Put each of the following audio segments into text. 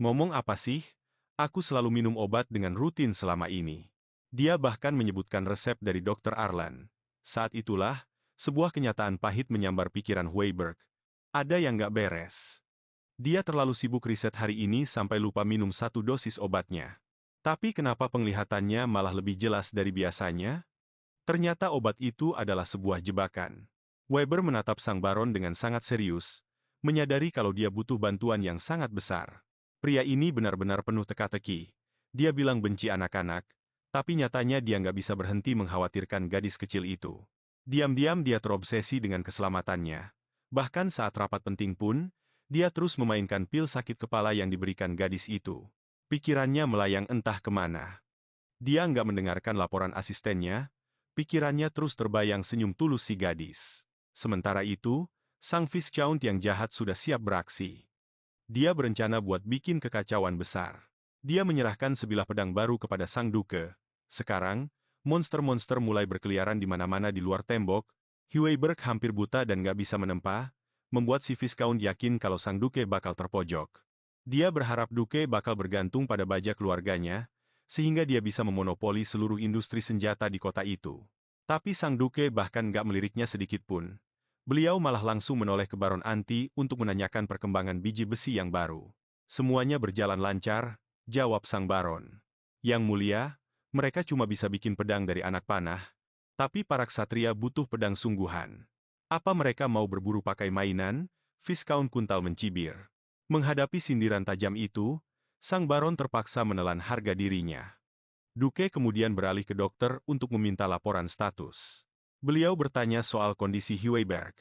Ngomong apa sih? Aku selalu minum obat dengan rutin selama ini. Dia bahkan menyebutkan resep dari Dr. Arlan. Saat itulah, sebuah kenyataan pahit menyambar pikiran Weiberg. Ada yang nggak beres. Dia terlalu sibuk riset hari ini sampai lupa minum satu dosis obatnya. Tapi kenapa penglihatannya malah lebih jelas dari biasanya? Ternyata obat itu adalah sebuah jebakan. Weber menatap sang baron dengan sangat serius, menyadari kalau dia butuh bantuan yang sangat besar. Pria ini benar-benar penuh teka-teki. Dia bilang benci anak-anak, tapi nyatanya dia nggak bisa berhenti mengkhawatirkan gadis kecil itu. Diam-diam dia terobsesi dengan keselamatannya. Bahkan saat rapat penting pun, dia terus memainkan pil sakit kepala yang diberikan gadis itu. Pikirannya melayang entah kemana. Dia nggak mendengarkan laporan asistennya, pikirannya terus terbayang senyum tulus si gadis. Sementara itu, sang Viscount yang jahat sudah siap beraksi. Dia berencana buat bikin kekacauan besar. Dia menyerahkan sebilah pedang baru kepada sang duke. Sekarang, monster-monster mulai berkeliaran di mana-mana di luar tembok. Hueyberg hampir buta dan nggak bisa menempa, membuat si Viscount yakin kalau sang duke bakal terpojok. Dia berharap duke bakal bergantung pada bajak keluarganya, sehingga dia bisa memonopoli seluruh industri senjata di kota itu. Tapi sang duke bahkan nggak meliriknya sedikit pun. Beliau malah langsung menoleh ke Baron Anti untuk menanyakan perkembangan biji besi yang baru. Semuanya berjalan lancar, jawab sang Baron. Yang mulia, mereka cuma bisa bikin pedang dari anak panah, tapi para ksatria butuh pedang sungguhan. Apa mereka mau berburu pakai mainan? Viscount Kuntal mencibir. Menghadapi sindiran tajam itu, sang Baron terpaksa menelan harga dirinya. Duke kemudian beralih ke dokter untuk meminta laporan status. Beliau bertanya soal kondisi Hueyberg.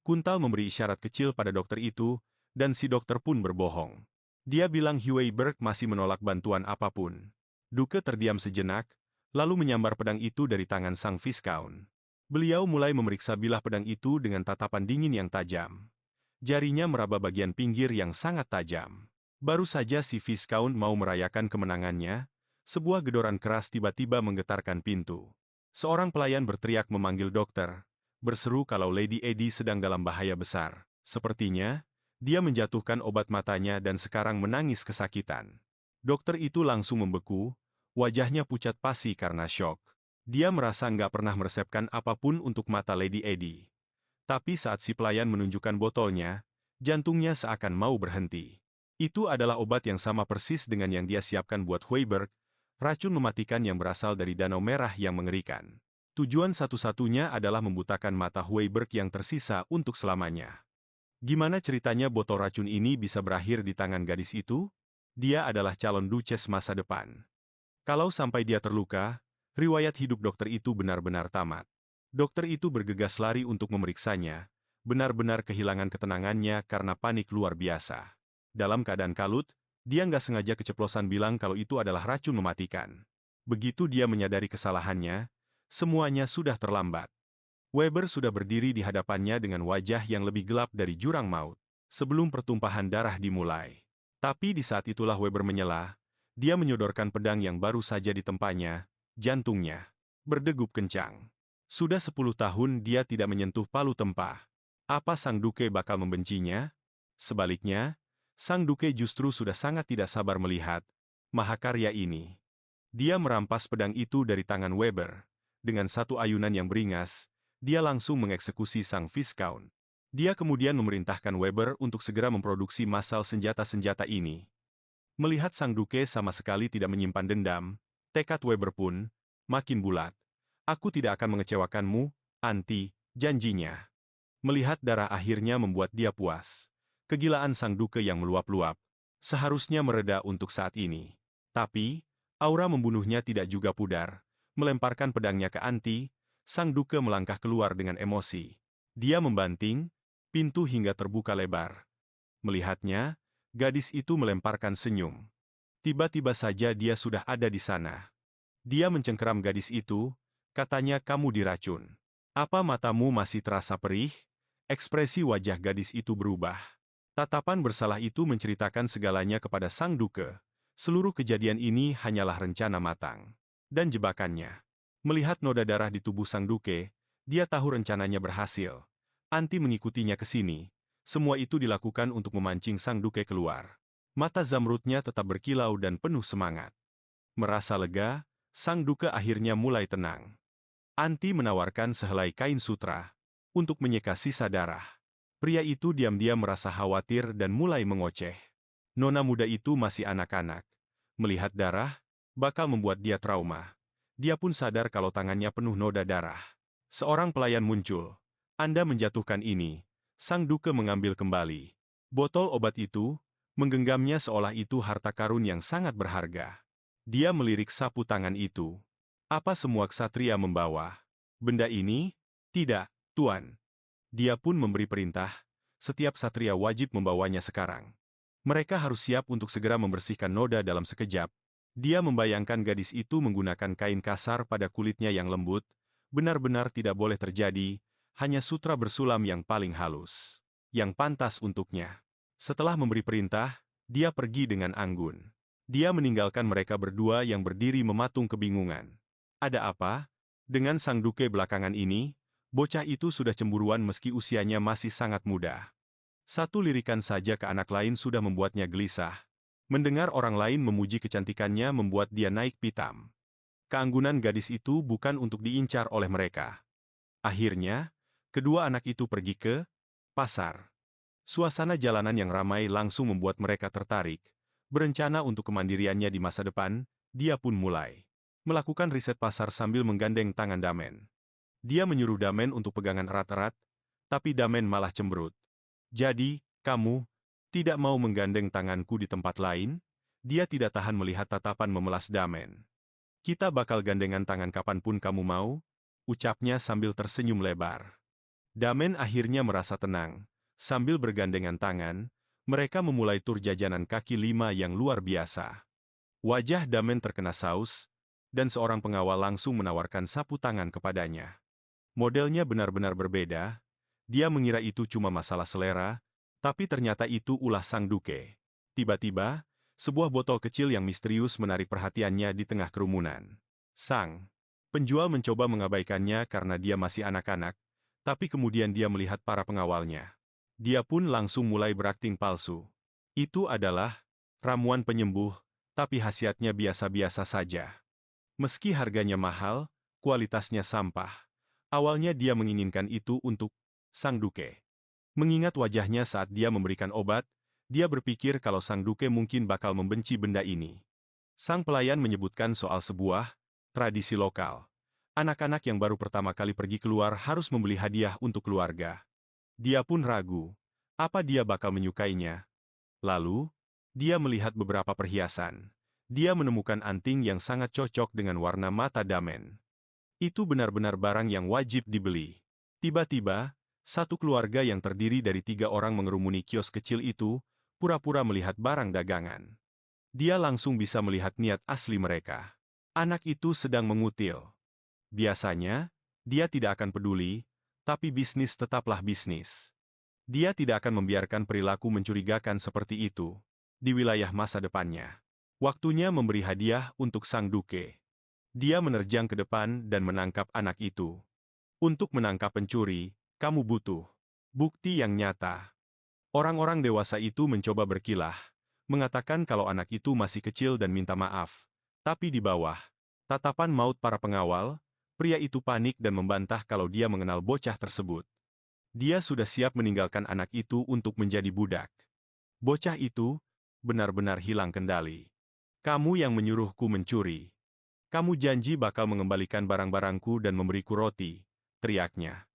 Kuntal memberi isyarat kecil pada dokter itu, dan si dokter pun berbohong. Dia bilang Hueyberg masih menolak bantuan apapun. Duke terdiam sejenak, lalu menyambar pedang itu dari tangan sang Viscount. Beliau mulai memeriksa bilah pedang itu dengan tatapan dingin yang tajam. Jarinya meraba bagian pinggir yang sangat tajam. Baru saja si Viscount mau merayakan kemenangannya, sebuah gedoran keras tiba-tiba menggetarkan pintu. Seorang pelayan berteriak memanggil dokter, berseru kalau Lady Eddie sedang dalam bahaya besar. Sepertinya, dia menjatuhkan obat matanya dan sekarang menangis kesakitan. Dokter itu langsung membeku, wajahnya pucat pasi karena syok. Dia merasa nggak pernah meresepkan apapun untuk mata Lady Eddie. Tapi saat si pelayan menunjukkan botolnya, jantungnya seakan mau berhenti. Itu adalah obat yang sama persis dengan yang dia siapkan buat Hueyberg, racun mematikan yang berasal dari danau merah yang mengerikan. Tujuan satu-satunya adalah membutakan mata Hueyberg yang tersisa untuk selamanya. Gimana ceritanya botol racun ini bisa berakhir di tangan gadis itu? Dia adalah calon duces masa depan. Kalau sampai dia terluka, riwayat hidup dokter itu benar-benar tamat. Dokter itu bergegas lari untuk memeriksanya, benar-benar kehilangan ketenangannya karena panik luar biasa. Dalam keadaan kalut, dia nggak sengaja keceplosan bilang kalau itu adalah racun mematikan. Begitu dia menyadari kesalahannya, semuanya sudah terlambat. Weber sudah berdiri di hadapannya dengan wajah yang lebih gelap dari jurang maut, sebelum pertumpahan darah dimulai. Tapi di saat itulah Weber menyela, dia menyodorkan pedang yang baru saja ditempanya, jantungnya berdegup kencang. Sudah 10 tahun dia tidak menyentuh palu tempah. Apa sang duke bakal membencinya? Sebaliknya, sang duke justru sudah sangat tidak sabar melihat mahakarya ini. Dia merampas pedang itu dari tangan Weber. Dengan satu ayunan yang beringas, dia langsung mengeksekusi sang Viscount. Dia kemudian memerintahkan Weber untuk segera memproduksi massal senjata-senjata ini. Melihat sang duke sama sekali tidak menyimpan dendam, tekad Weber pun makin bulat. Aku tidak akan mengecewakanmu, Anti, janjinya. Melihat darah akhirnya membuat dia puas. Kegilaan sang duke yang meluap-luap seharusnya mereda untuk saat ini. Tapi, aura membunuhnya tidak juga pudar. Melemparkan pedangnya ke Anti, sang duke melangkah keluar dengan emosi. Dia membanting, pintu hingga terbuka lebar. Melihatnya, gadis itu melemparkan senyum. Tiba-tiba saja dia sudah ada di sana. Dia mencengkeram gadis itu, katanya kamu diracun. Apa matamu masih terasa perih? Ekspresi wajah gadis itu berubah. Tatapan bersalah itu menceritakan segalanya kepada sang duke. Seluruh kejadian ini hanyalah rencana matang dan jebakannya. Melihat noda darah di tubuh sang duke, dia tahu rencananya berhasil. Anti mengikutinya ke sini. Semua itu dilakukan untuk memancing sang duke keluar. Mata Zamrudnya tetap berkilau dan penuh semangat. Merasa lega, sang duke akhirnya mulai tenang. Anti menawarkan sehelai kain sutra untuk menyeka sisa darah. Pria itu diam-diam merasa khawatir dan mulai mengoceh. Nona muda itu masih anak-anak. Melihat darah, bakal membuat dia trauma. Dia pun sadar kalau tangannya penuh noda darah. Seorang pelayan muncul. Anda menjatuhkan ini. Sang duke mengambil kembali botol obat itu, menggenggamnya seolah itu harta karun yang sangat berharga. Dia melirik sapu tangan itu. Apa semua ksatria membawa benda ini? Tidak, Tuan. Dia pun memberi perintah, setiap ksatria wajib membawanya sekarang. Mereka harus siap untuk segera membersihkan noda dalam sekejap. Dia membayangkan gadis itu menggunakan kain kasar pada kulitnya yang lembut, benar-benar tidak boleh terjadi, hanya sutra bersulam yang paling halus, yang pantas untuknya. Setelah memberi perintah, dia pergi dengan anggun. Dia meninggalkan mereka berdua yang berdiri mematung kebingungan. Ada apa? Dengan sang duke belakangan ini, bocah itu sudah cemburuan meski usianya masih sangat muda. Satu lirikan saja ke anak lain sudah membuatnya gelisah. Mendengar orang lain memuji kecantikannya membuat dia naik pitam. Keanggunan gadis itu bukan untuk diincar oleh mereka. Akhirnya, kedua anak itu pergi ke pasar. Suasana jalanan yang ramai langsung membuat mereka tertarik. Berencana untuk kemandiriannya di masa depan, dia pun mulai melakukan riset pasar sambil menggandeng tangan Damen. Dia menyuruh Damen untuk pegangan erat-erat, tapi Damen malah cemberut. Jadi, kamu tidak mau menggandeng tanganku di tempat lain? Dia tidak tahan melihat tatapan memelas Damen. Kita bakal gandengan tangan kapanpun kamu mau, ucapnya sambil tersenyum lebar. Damen akhirnya merasa tenang. Sambil bergandengan tangan, mereka memulai tur jajanan kaki lima yang luar biasa. Wajah Damen terkena saus, dan seorang pengawal langsung menawarkan sapu tangan kepadanya. Modelnya benar-benar berbeda. Dia mengira itu cuma masalah selera, tapi ternyata itu ulah sang duke. Tiba-tiba, sebuah botol kecil yang misterius menarik perhatiannya di tengah kerumunan. Sang penjual mencoba mengabaikannya karena dia masih anak-anak, tapi kemudian dia melihat para pengawalnya. Dia pun langsung mulai berakting palsu. Itu adalah ramuan penyembuh, tapi khasiatnya biasa-biasa saja. Meski harganya mahal, kualitasnya sampah. Awalnya dia menginginkan itu untuk sang duke. Mengingat wajahnya saat dia memberikan obat, dia berpikir kalau sang duke mungkin bakal membenci benda ini. Sang pelayan menyebutkan soal sebuah tradisi lokal. Anak-anak yang baru pertama kali pergi keluar harus membeli hadiah untuk keluarga. Dia pun ragu, apa dia bakal menyukainya. Lalu, dia melihat beberapa perhiasan. Dia menemukan anting yang sangat cocok dengan warna mata Damen. Itu benar-benar barang yang wajib dibeli. Tiba-tiba, satu keluarga yang terdiri dari 3 orang mengerumuni kios kecil itu, pura-pura melihat barang dagangan. Dia langsung bisa melihat niat asli mereka. Anak itu sedang mengutil. Biasanya, dia tidak akan peduli, tapi bisnis tetaplah bisnis. Dia tidak akan membiarkan perilaku mencurigakan seperti itu di wilayah masa depannya. Waktunya memberi hadiah untuk sang duke. Dia menerjang ke depan dan menangkap anak itu. Untuk menangkap pencuri, kamu butuh bukti yang nyata. Orang-orang dewasa itu mencoba berkilah, mengatakan kalau anak itu masih kecil dan minta maaf. Tapi di bawah tatapan maut para pengawal, pria itu panik dan membantah kalau dia mengenal bocah tersebut. Dia sudah siap meninggalkan anak itu untuk menjadi budak. Bocah itu benar-benar hilang kendali. Kamu yang menyuruhku mencuri. Kamu janji bakal mengembalikan barang-barangku dan memberiku roti, teriaknya.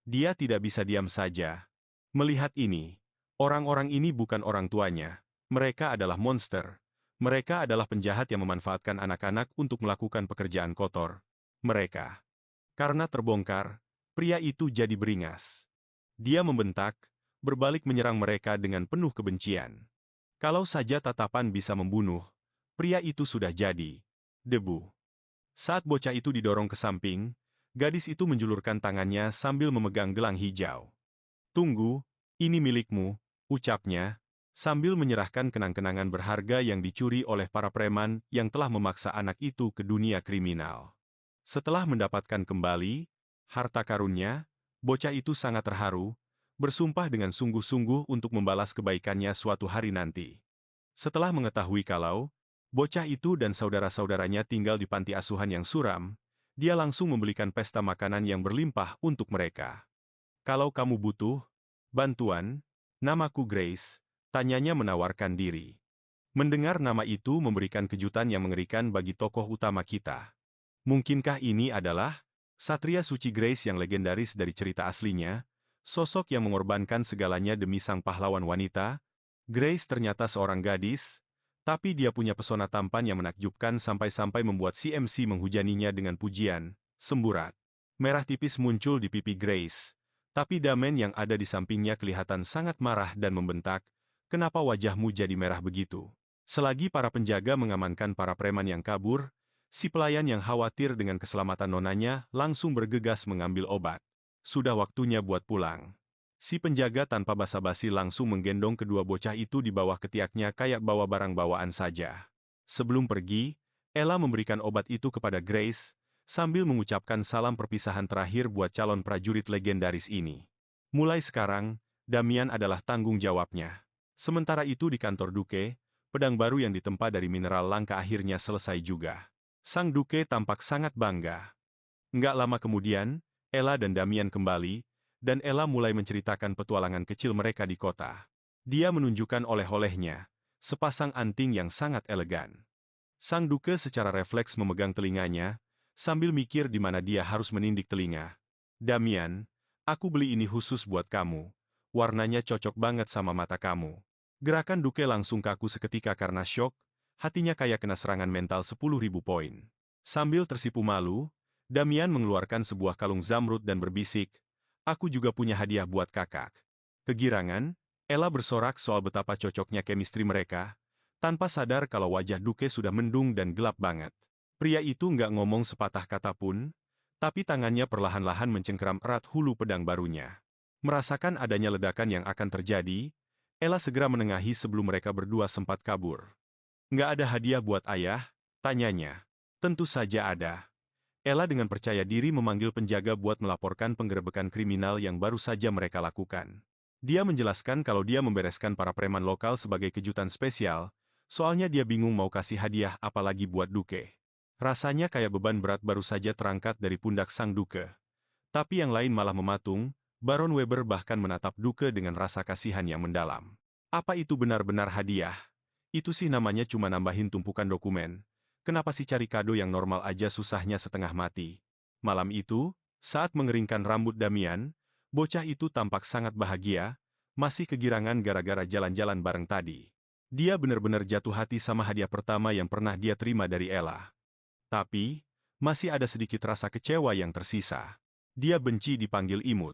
Dia tidak bisa diam saja. Melihat ini, orang-orang ini bukan orang tuanya. Mereka adalah monster. Mereka adalah penjahat yang memanfaatkan anak-anak untuk melakukan pekerjaan kotor. Mereka. Karena terbongkar, pria itu jadi beringas. Dia membentak, berbalik menyerang mereka dengan penuh kebencian. Kalau saja tatapan bisa membunuh, pria itu sudah jadi debu. Saat bocah itu didorong ke samping, gadis itu menjulurkan tangannya sambil memegang gelang hijau. Tunggu, ini milikmu, ucapnya, sambil menyerahkan kenang-kenangan berharga yang dicuri oleh para preman yang telah memaksa anak itu ke dunia kriminal. Setelah mendapatkan kembali harta karunnya, bocah itu sangat terharu, bersumpah dengan sungguh-sungguh untuk membalas kebaikannya suatu hari nanti. Setelah mengetahui kalau bocah itu dan saudara-saudaranya tinggal di panti asuhan yang suram, dia langsung membelikan pesta makanan yang berlimpah untuk mereka. Kalau kamu butuh bantuan, namaku Grace, tanyanya menawarkan diri. Mendengar nama itu memberikan kejutan yang mengerikan bagi tokoh utama kita. Mungkinkah ini adalah Satria Suci Grace yang legendaris dari cerita aslinya, sosok yang mengorbankan segalanya demi sang pahlawan wanita? Grace ternyata seorang gadis, tapi dia punya pesona tampan yang menakjubkan sampai-sampai membuat CMC menghujaninya dengan pujian. Semburat merah tipis muncul di pipi Grace, tapi Damen yang ada di sampingnya kelihatan sangat marah dan membentak, "Kenapa wajahmu jadi merah begitu?" Selagi para penjaga mengamankan para preman yang kabur, si pelayan yang khawatir dengan keselamatan nonanya langsung bergegas mengambil obat. Sudah waktunya buat pulang. Si penjaga tanpa basa-basi langsung menggendong kedua bocah itu di bawah ketiaknya kayak bawa barang bawaan saja. Sebelum pergi, Ella memberikan obat itu kepada Grace, sambil mengucapkan salam perpisahan terakhir buat calon prajurit legendaris ini. Mulai sekarang, Damian adalah tanggung jawabnya. Sementara itu di kantor Duke, pedang baru yang ditempa dari mineral langka akhirnya selesai juga. Sang Duke tampak sangat bangga. Nggak lama kemudian, Ella dan Damian kembali, dan Ella mulai menceritakan petualangan kecil mereka di kota. Dia menunjukkan oleh-olehnya, sepasang anting yang sangat elegan. Sang Duke secara refleks memegang telinganya, sambil mikir di mana dia harus menindik telinga. Damian, aku beli ini khusus buat kamu. Warnanya cocok banget sama mata kamu. Gerakan Duke langsung kaku seketika karena syok, hatinya kayak kena serangan mental 10.000 poin. Sambil tersipu malu, Damian mengeluarkan sebuah kalung zamrud dan berbisik, "Aku juga punya hadiah buat kakak." Kegirangan, Ella bersorak soal betapa cocoknya chemistry mereka, tanpa sadar kalau wajah Duke sudah mendung dan gelap banget. Pria itu nggak ngomong sepatah kata pun, tapi tangannya perlahan-lahan mencengkeram erat hulu pedang barunya. Merasakan adanya ledakan yang akan terjadi, Ella segera menengahi sebelum mereka berdua sempat kabur. "Nggak ada hadiah buat ayah?" tanyanya. "Tentu saja ada." Ella dengan percaya diri memanggil penjaga buat melaporkan penggerebekan kriminal yang baru saja mereka lakukan. Dia menjelaskan kalau dia membereskan para preman lokal sebagai kejutan spesial, soalnya dia bingung mau kasih hadiah apalagi buat Duke. Rasanya kayak beban berat baru saja terangkat dari pundak sang Duke. Tapi yang lain malah mematung, Baron Weber bahkan menatap Duke dengan rasa kasihan yang mendalam. "Apa itu benar-benar hadiah? Itu sih namanya cuma nambahin tumpukan dokumen. Kenapa sih cari kado yang normal aja susahnya setengah mati?" Malam itu, saat mengeringkan rambut Damian, bocah itu tampak sangat bahagia, masih kegirangan gara-gara jalan-jalan bareng tadi. Dia benar-benar jatuh hati sama hadiah pertama yang pernah dia terima dari Ella. Tapi, masih ada sedikit rasa kecewa yang tersisa. Dia benci dipanggil imut.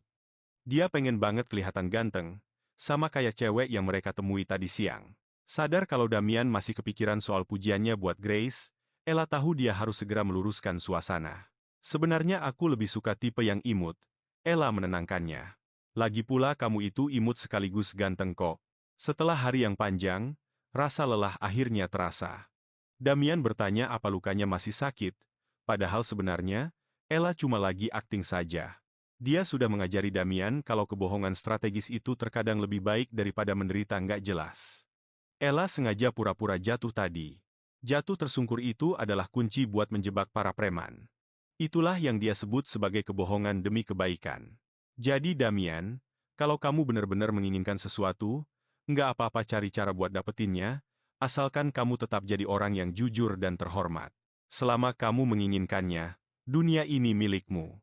Dia pengen banget kelihatan ganteng, sama kayak cewek yang mereka temui tadi siang. Sadar kalau Damian masih kepikiran soal pujiannya buat Grace, Ella tahu dia harus segera meluruskan suasana. "Sebenarnya aku lebih suka tipe yang imut." Ella menenangkannya. "Lagi pula kamu itu imut sekaligus ganteng kok." Setelah hari yang panjang, rasa lelah akhirnya terasa. Damian bertanya apa lukanya masih sakit, padahal sebenarnya, Ella cuma lagi akting saja. Dia sudah mengajari Damian kalau kebohongan strategis itu terkadang lebih baik daripada menderita nggak jelas. Ella sengaja pura-pura jatuh tadi. Jatuh tersungkur itu adalah kunci buat menjebak para preman. Itulah yang dia sebut sebagai kebohongan demi kebaikan. "Jadi Damian, kalau kamu benar-benar menginginkan sesuatu, nggak apa-apa cari cara buat dapetinnya, asalkan kamu tetap jadi orang yang jujur dan terhormat. Selama kamu menginginkannya, dunia ini milikmu."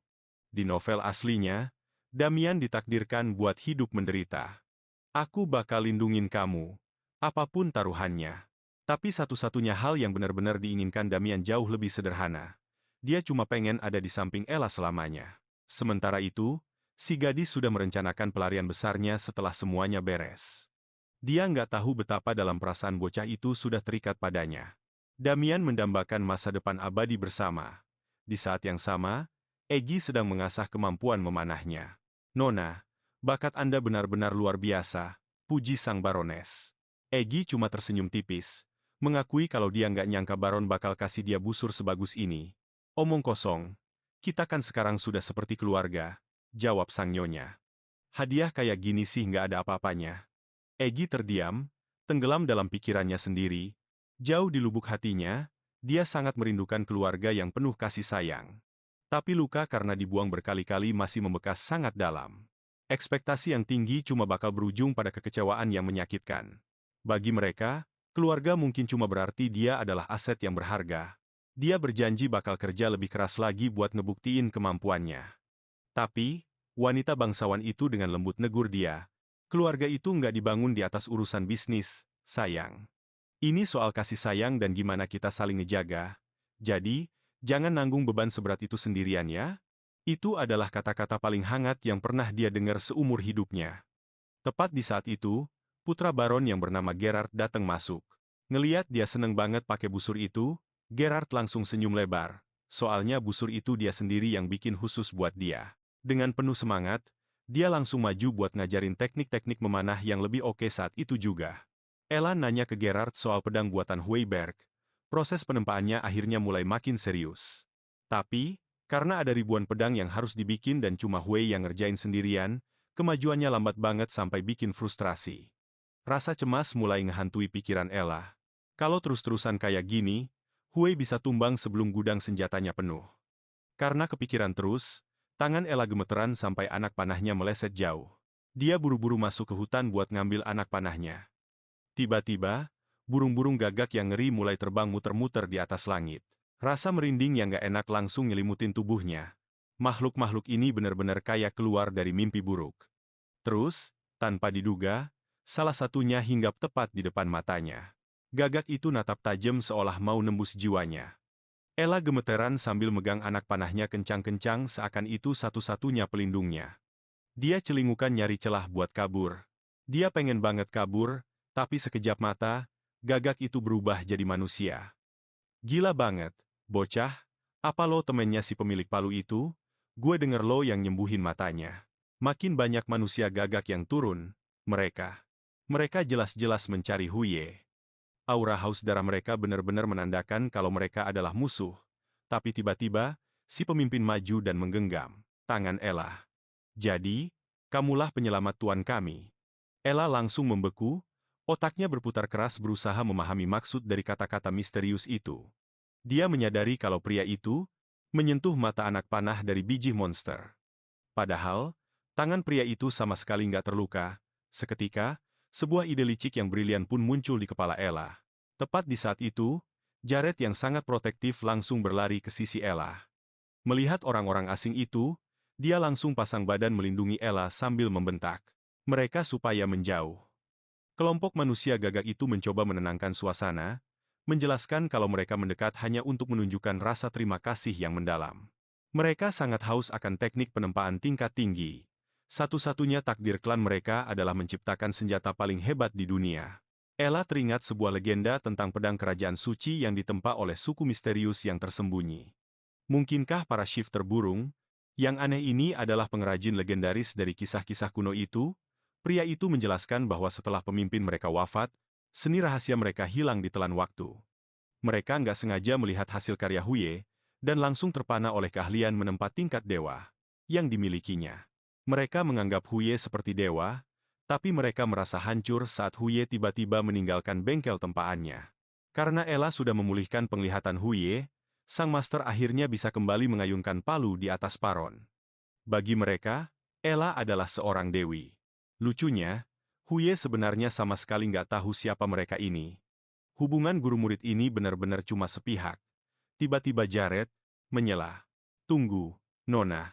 Di novel aslinya, Damian ditakdirkan buat hidup menderita. "Aku bakal lindungin kamu, apapun taruhannya." Tapi satu-satunya hal yang benar-benar diinginkan Damian jauh lebih sederhana. Dia cuma pengen ada di samping Ella selamanya. Sementara itu, si gadis sudah merencanakan pelarian besarnya setelah semuanya beres. Dia nggak tahu betapa dalam perasaan bocah itu sudah terikat padanya. Damian mendambakan masa depan abadi bersama. Di saat yang sama, Egi sedang mengasah kemampuan memanahnya. "Nona, bakat Anda benar-benar luar biasa," puji sang Barones. Egi cuma tersenyum tipis, mengakui kalau dia nggak nyangka Baron bakal kasih dia busur sebagus ini. "Omong kosong, kita kan sekarang sudah seperti keluarga," jawab sang nyonya. "Hadiah kayak gini sih nggak ada apa-apanya." Egi terdiam, Tenggelam dalam pikirannya sendiri, jauh di lubuk hatinya, dia sangat merindukan keluarga yang penuh kasih sayang. Tapi luka karena dibuang berkali-kali masih membekas sangat dalam. Ekspektasi yang tinggi cuma bakal berujung pada kekecewaan yang menyakitkan. Bagi mereka, keluarga mungkin cuma berarti dia adalah aset yang berharga. Dia berjanji bakal kerja lebih keras lagi buat ngebuktiin kemampuannya. Tapi, wanita bangsawan itu dengan lembut negur dia. Keluarga itu nggak dibangun di atas urusan bisnis, sayang. Ini soal kasih sayang dan gimana kita saling ngejaga. Jadi, jangan nanggung beban seberat itu sendirian ya. Itu adalah kata-kata paling hangat yang pernah dia dengar seumur hidupnya. Tepat di saat itu, putra baron yang bernama Gerard datang masuk. Ngeliat dia seneng banget pakai busur itu, Gerard langsung senyum lebar. Soalnya busur itu dia sendiri yang bikin khusus buat dia. Dengan penuh semangat, dia langsung maju buat ngajarin teknik-teknik memanah yang lebih oke saat itu juga. Ella nanya ke Gerard soal pedang buatan Hueyberg. Proses penempaannya akhirnya mulai makin serius. Tapi, karena ada ribuan pedang yang harus dibikin dan cuma Huey yang ngerjain sendirian, kemajuannya lambat banget sampai bikin frustrasi. Rasa cemas mulai ngehantui pikiran Ella. Kalau terus-terusan kayak gini, Huey bisa tumbang sebelum gudang senjatanya penuh. Karena kepikiran terus, tangan Ella gemeteran sampai anak panahnya meleset jauh. Dia buru-buru masuk ke hutan buat ngambil anak panahnya. Tiba-tiba, burung-burung gagak yang ngeri mulai terbang muter-muter di atas langit. Rasa merinding yang gak enak langsung nyelimutin tubuhnya. Makhluk-makhluk ini benar-benar kayak keluar dari mimpi buruk. Terus, tanpa diduga, salah satunya hinggap tepat di depan matanya. Gagak itu natap tajam seolah mau nembus jiwanya. Ella gemeteran sambil megang anak panahnya kencang-kencang seakan itu satu-satunya pelindungnya. Dia celingukan nyari celah buat kabur. Dia pengen banget kabur, tapi sekejap mata, gagak itu berubah jadi manusia. Gila banget, bocah. Apa lo temennya si pemilik palu itu? Gue denger lo yang nyembuhin matanya. Makin banyak manusia gagak yang turun, mereka. Mereka jelas-jelas mencari Huye. Aura haus darah mereka benar-benar menandakan kalau mereka adalah musuh. Tapi tiba-tiba, si pemimpin maju dan menggenggam tangan Ella. Jadi, kamulah penyelamat tuan kami. Ella langsung membeku, otaknya berputar keras berusaha memahami maksud dari kata-kata misterius itu. Dia menyadari kalau pria itu menyentuh mata anak panah dari biji monster. Padahal, tangan pria itu sama sekali nggak terluka. Seketika, sebuah ide licik yang brilian pun muncul di kepala Ella. Tepat di saat itu, Jared yang sangat protektif langsung berlari ke sisi Ella. Melihat orang-orang asing itu, dia langsung pasang badan melindungi Ella sambil membentak mereka supaya menjauh. Kelompok manusia gagak itu mencoba menenangkan suasana, menjelaskan kalau mereka mendekat hanya untuk menunjukkan rasa terima kasih yang mendalam. Mereka sangat haus akan teknik penempaan tingkat tinggi. Satu-satunya takdir klan mereka adalah menciptakan senjata paling hebat di dunia. Ella teringat sebuah legenda tentang pedang kerajaan suci yang ditempa oleh suku misterius yang tersembunyi. Mungkinkah para shifter burung? Yang aneh ini adalah pengrajin legendaris dari kisah-kisah kuno itu? Pria itu menjelaskan bahwa setelah pemimpin mereka wafat, seni rahasia mereka hilang ditelan waktu. Mereka nggak sengaja melihat hasil karya Huye, dan langsung terpana oleh keahlian menempa tingkat dewa yang dimilikinya. Mereka menganggap Huye seperti dewa, tapi mereka merasa hancur saat Huye tiba-tiba meninggalkan bengkel tempaannya. Karena Ella sudah memulihkan penglihatan Huye, sang master akhirnya bisa kembali mengayunkan palu di atas paron. Bagi mereka, Ella adalah seorang dewi. Lucunya, Huye sebenarnya sama sekali nggak tahu siapa mereka ini. Hubungan guru murid ini benar-benar cuma sepihak. Tiba-tiba Jared menyela. Tunggu, Nona.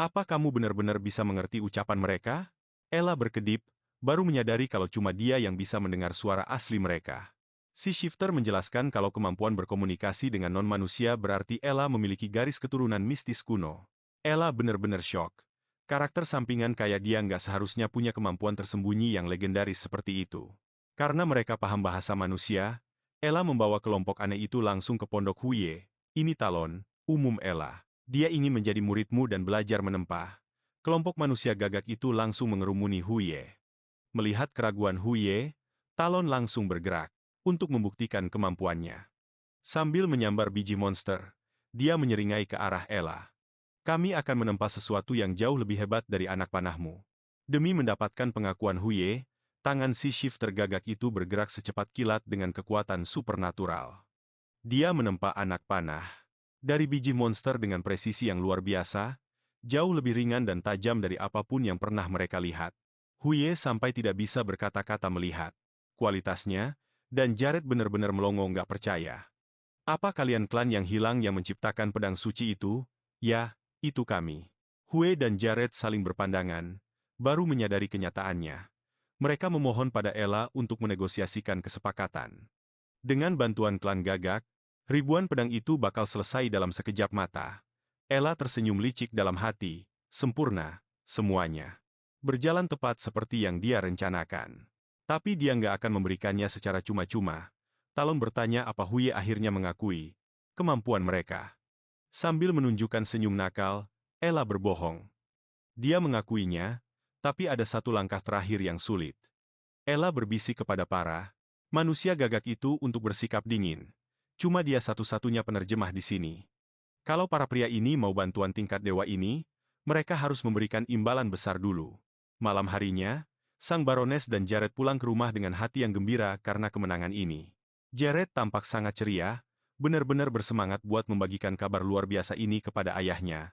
Apa kamu benar-benar bisa mengerti ucapan mereka? Ella berkedip, baru menyadari kalau cuma dia yang bisa mendengar suara asli mereka. Si shifter menjelaskan kalau kemampuan berkomunikasi dengan non-manusia berarti Ella memiliki garis keturunan mistis kuno. Ella benar-benar syok. Karakter sampingan kayak dia nggak seharusnya punya kemampuan tersembunyi yang legendaris seperti itu. Karena mereka paham bahasa manusia, Ella membawa kelompok aneh itu langsung ke pondok Huye. Ini Talon, umum Ella. Dia ingin menjadi muridmu dan belajar menempa. Kelompok manusia gagak itu langsung mengerumuni Huye. Melihat keraguan Huye, Talon langsung bergerak untuk membuktikan kemampuannya. Sambil menyambar biji monster, dia menyeringai ke arah Ella. Kami akan menempa sesuatu yang jauh lebih hebat dari anak panahmu. Demi mendapatkan pengakuan Huye, Tangan si shifter gagak itu bergerak secepat kilat dengan kekuatan supernatural. Dia menempa anak panah dari biji monster dengan presisi yang luar biasa, jauh lebih ringan dan tajam dari apapun yang pernah mereka lihat. Huye sampai tidak bisa berkata-kata melihat kualitasnya, dan Jared benar-benar melongo nggak percaya. Apa kalian klan yang hilang yang menciptakan pedang suci itu? Ya, itu kami. Hue dan Jared saling berpandangan, baru menyadari kenyataannya. Mereka memohon pada Ella untuk menegosiasikan kesepakatan. Dengan bantuan klan gagak, ribuan pedang itu bakal selesai dalam sekejap mata. Ella tersenyum licik dalam hati, sempurna, semuanya. Berjalan tepat seperti yang dia rencanakan. Tapi dia nggak akan memberikannya secara cuma-cuma. Talon bertanya apa Huye akhirnya mengakui kemampuan mereka. Sambil menunjukkan senyum nakal, Ella berbohong. Dia mengakuinya, tapi ada satu langkah terakhir yang sulit. Ella berbisik kepada para manusia gagak itu untuk bersikap dingin. Cuma dia satu-satunya penerjemah di sini. Kalau para pria ini mau bantuan tingkat dewa ini, mereka harus memberikan imbalan besar dulu. Malam harinya, Sang Barones dan Jared pulang ke rumah dengan hati yang gembira karena kemenangan ini. Jared tampak sangat ceria, benar-benar bersemangat buat membagikan kabar luar biasa ini kepada ayahnya.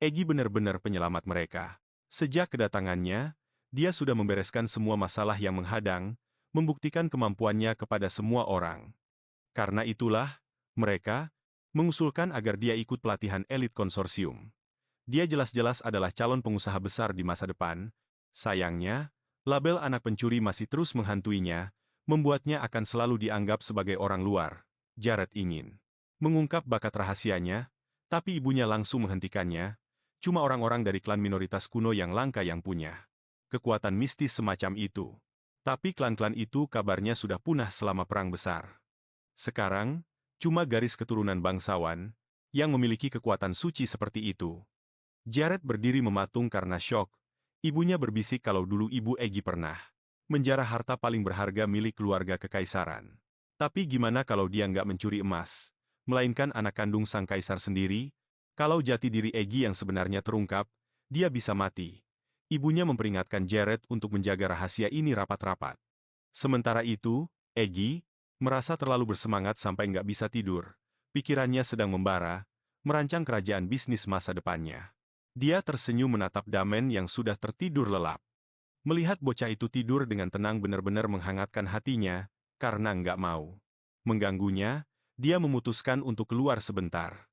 Egi benar-benar penyelamat mereka. Sejak kedatangannya, dia sudah membereskan semua masalah yang menghadang, membuktikan kemampuannya kepada semua orang. Karena itulah, mereka mengusulkan agar dia ikut pelatihan elit konsorsium. Dia jelas-jelas adalah calon pengusaha besar di masa depan. Sayangnya, label anak pencuri masih terus menghantuinya, membuatnya akan selalu dianggap sebagai orang luar. Jared ingin mengungkap bakat rahasianya, tapi ibunya langsung menghentikannya. Cuma orang-orang dari klan minoritas kuno yang langka yang punya kekuatan mistis semacam itu. Tapi klan-klan itu kabarnya sudah punah selama perang besar. Sekarang, cuma garis keturunan bangsawan yang memiliki kekuatan suci seperti itu. Jared berdiri mematung karena syok. Ibunya berbisik kalau dulu ibu Egi pernah menjarah harta paling berharga milik keluarga kekaisaran. Tapi gimana kalau dia nggak mencuri emas, melainkan anak kandung sang kaisar sendiri? Kalau jati diri Egi yang sebenarnya terungkap, dia bisa mati. Ibunya memperingatkan Jared untuk menjaga rahasia ini rapat-rapat. Sementara itu, Egi merasa terlalu bersemangat sampai nggak bisa tidur. Pikirannya sedang membara, merancang kerajaan bisnis masa depannya. Dia tersenyum menatap Damen yang sudah tertidur lelap. Melihat bocah itu tidur dengan tenang benar-benar menghangatkan hatinya, karena nggak mau mengganggunya, dia memutuskan untuk keluar sebentar.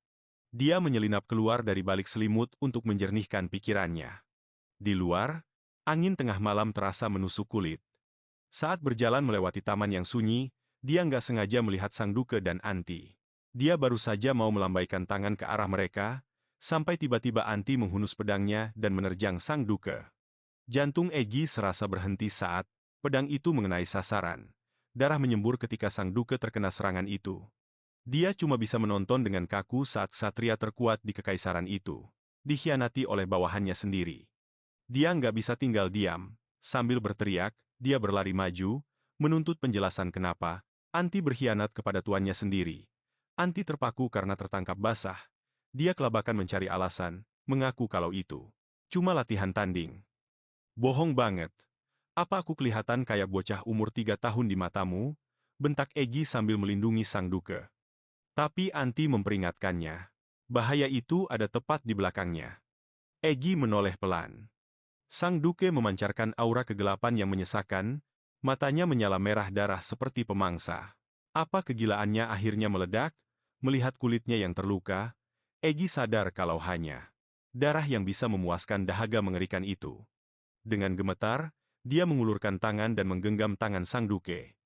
Dia menyelinap keluar dari balik selimut untuk menjernihkan pikirannya. Di luar, angin tengah malam terasa menusuk kulit. Saat berjalan melewati taman yang sunyi, dia nggak sengaja melihat Sang Duke dan Anti. Dia baru saja mau melambaikan tangan ke arah mereka, sampai tiba-tiba Anti menghunus pedangnya dan menerjang Sang Duke. Jantung Egi serasa berhenti saat pedang itu mengenai sasaran. Darah menyembur ketika Sang Duke terkena serangan itu. Dia cuma bisa menonton dengan kaku saat ksatria terkuat di kekaisaran itu dikhianati oleh bawahannya sendiri. Dia nggak bisa tinggal diam. Sambil berteriak, dia berlari maju, menuntut penjelasan kenapa Anti berkhianat kepada tuannya sendiri. Anti terpaku karena tertangkap basah. Dia kelabakan mencari alasan, mengaku kalau itu cuma latihan tanding. Bohong banget. Apa aku kelihatan kayak bocah umur 3 tahun di matamu? Bentak Egi sambil melindungi Sang Duke. Tapi Anti memperingatkannya. Bahaya itu ada tepat di belakangnya. Egi menoleh pelan. Sang Duke memancarkan aura kegelapan yang menyesakan, matanya menyala merah darah seperti pemangsa. Apa kegilaannya akhirnya meledak? Melihat kulitnya yang terluka, Egi sadar kalau hanya darah yang bisa memuaskan dahaga mengerikan itu. Dengan gemetar, dia mengulurkan tangan dan menggenggam tangan Sang Duke.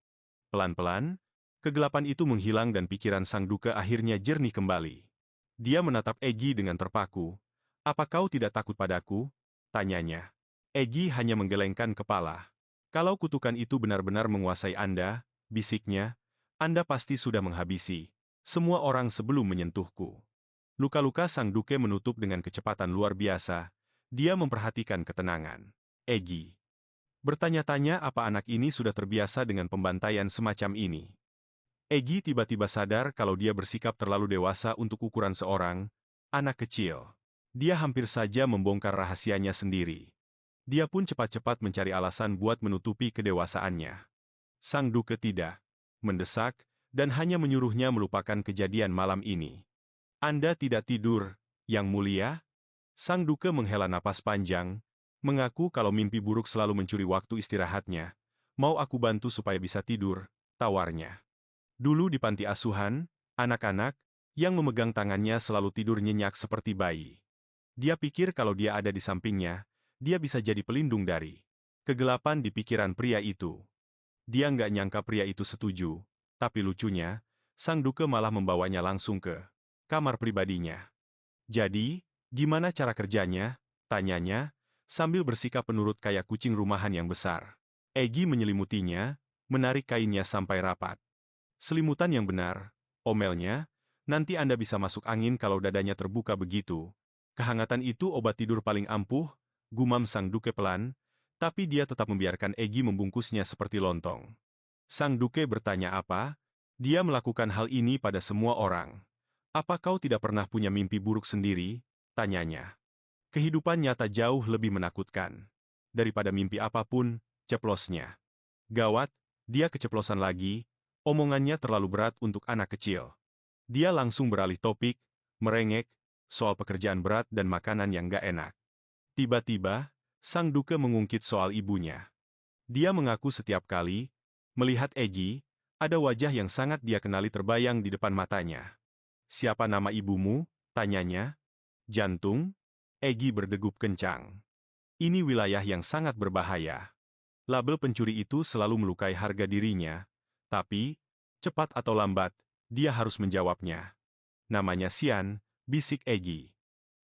Pelan-pelan, kegelapan itu menghilang dan pikiran Sang Duke akhirnya jernih kembali. Dia menatap Egi dengan terpaku. Apa kau tidak takut padaku? Tanyanya. Egi hanya menggelengkan kepala. Kalau kutukan itu benar-benar menguasai Anda, bisiknya, Anda pasti sudah menghabisi semua orang sebelum menyentuhku. Luka-luka Sang Duke menutup dengan kecepatan luar biasa. Dia memperhatikan ketenangan Egi. Bertanya-tanya apa anak ini sudah terbiasa dengan pembantaian semacam ini. Egi tiba-tiba sadar kalau dia bersikap terlalu dewasa untuk ukuran seorang anak kecil. Dia hampir saja membongkar rahasianya sendiri. Dia pun cepat-cepat mencari alasan buat menutupi kedewasaannya. Sang Duke tidak mendesak, dan hanya menyuruhnya melupakan kejadian malam ini. Anda tidak tidur, Yang Mulia? Sang Duke menghela napas panjang, mengaku kalau mimpi buruk selalu mencuri waktu istirahatnya. Mau aku bantu supaya bisa tidur, tawarnya. Dulu di panti asuhan, anak-anak yang memegang tangannya selalu tidur nyenyak seperti bayi. Dia pikir kalau dia ada di sampingnya, dia bisa jadi pelindung dari kegelapan di pikiran pria itu. Dia nggak nyangka pria itu setuju, tapi lucunya, sang duke malah membawanya langsung ke kamar pribadinya. Jadi, gimana cara kerjanya? Tanyanya, sambil bersikap penurut kayak kucing rumahan yang besar. Egi menyelimutinya, menarik kainnya sampai rapat. Selimutan yang benar, omelnya, nanti Anda bisa masuk angin kalau dadanya terbuka begitu. Kehangatan itu obat tidur paling ampuh, gumam sang duke pelan, tapi dia tetap membiarkan Egi membungkusnya seperti lontong. Sang duke bertanya apa? Dia melakukan hal ini pada semua orang. Apa kau tidak pernah punya mimpi buruk sendiri? Tanyanya. Kehidupan nyata jauh lebih menakutkan. Daripada mimpi apapun, ceplosnya. Gawat, dia keceplosan lagi, omongannya terlalu berat untuk anak kecil. Dia langsung beralih topik, merengek, soal pekerjaan berat dan makanan yang gak enak. Tiba-tiba, sang duke mengungkit soal ibunya. Dia mengaku setiap kali melihat Egi, ada wajah yang sangat dia kenali terbayang di depan matanya. Siapa nama ibumu? Tanyanya. Jantung? Egi berdegup kencang. Ini wilayah yang sangat berbahaya. Label pencuri itu selalu melukai harga dirinya, tapi, cepat atau lambat, dia harus menjawabnya. Namanya Xian, bisik Egi.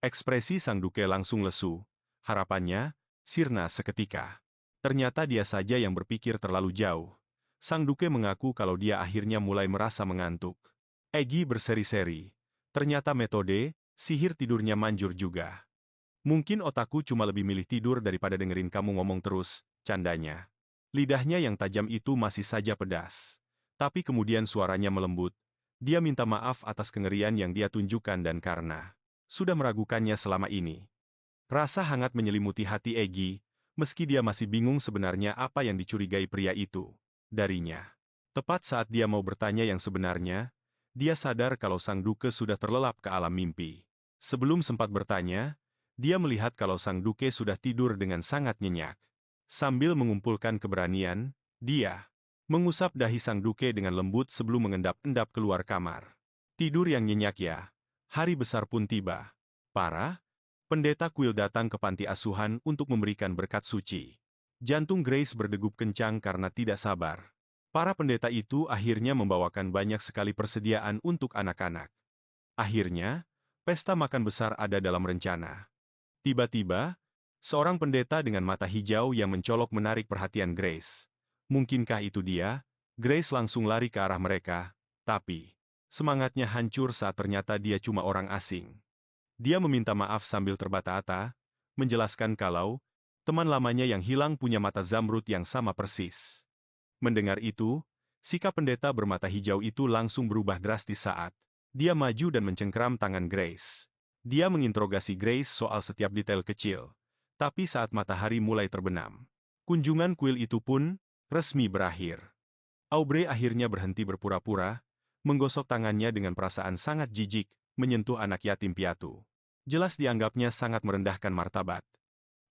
Ekspresi sang duke langsung lesu. Harapannya, sirna seketika. Ternyata dia saja yang berpikir terlalu jauh. Sang duke mengaku kalau dia akhirnya mulai merasa mengantuk. Egi berseri-seri. Ternyata metode, sihir tidurnya manjur juga. Mungkin otakku cuma lebih milih tidur daripada dengerin kamu ngomong terus, candanya. Lidahnya yang tajam itu masih saja pedas. Tapi kemudian suaranya melembut. Dia minta maaf atas kengerian yang dia tunjukkan dan karena sudah meragukannya selama ini. Rasa hangat menyelimuti hati Egi, meski dia masih bingung sebenarnya apa yang dicurigai pria itu darinya. Tepat saat dia mau bertanya yang sebenarnya, dia sadar kalau sang duke sudah terlelap ke alam mimpi. Sebelum sempat bertanya, dia melihat kalau sang duke sudah tidur dengan sangat nyenyak. Sambil mengumpulkan keberanian, dia mengusap dahi sang duke dengan lembut sebelum mengendap-endap keluar kamar. Tidur yang nyenyak ya. Hari besar pun tiba. Para pendeta kuil datang ke panti asuhan untuk memberikan berkat suci. Jantung Grace berdegup kencang karena tidak sabar. Para pendeta itu akhirnya membawakan banyak sekali persediaan untuk anak-anak. Akhirnya, pesta makan besar ada dalam rencana. Tiba-tiba, seorang pendeta dengan mata hijau yang mencolok menarik perhatian Grace. Mungkinkah itu dia? Grace langsung lari ke arah mereka, tapi semangatnya hancur saat ternyata dia cuma orang asing. Dia meminta maaf sambil terbata-bata, menjelaskan kalau teman lamanya yang hilang punya mata zamrud yang sama persis. Mendengar itu, sikap pendeta bermata hijau itu langsung berubah drastis saat dia maju dan mencengkeram tangan Grace. Dia menginterogasi Grace soal setiap detail kecil. Tapi saat matahari mulai terbenam, kunjungan kuil itu pun resmi berakhir. Aubrey akhirnya berhenti berpura-pura, menggosok tangannya dengan perasaan sangat jijik, menyentuh anak yatim piatu. Jelas dianggapnya sangat merendahkan martabat.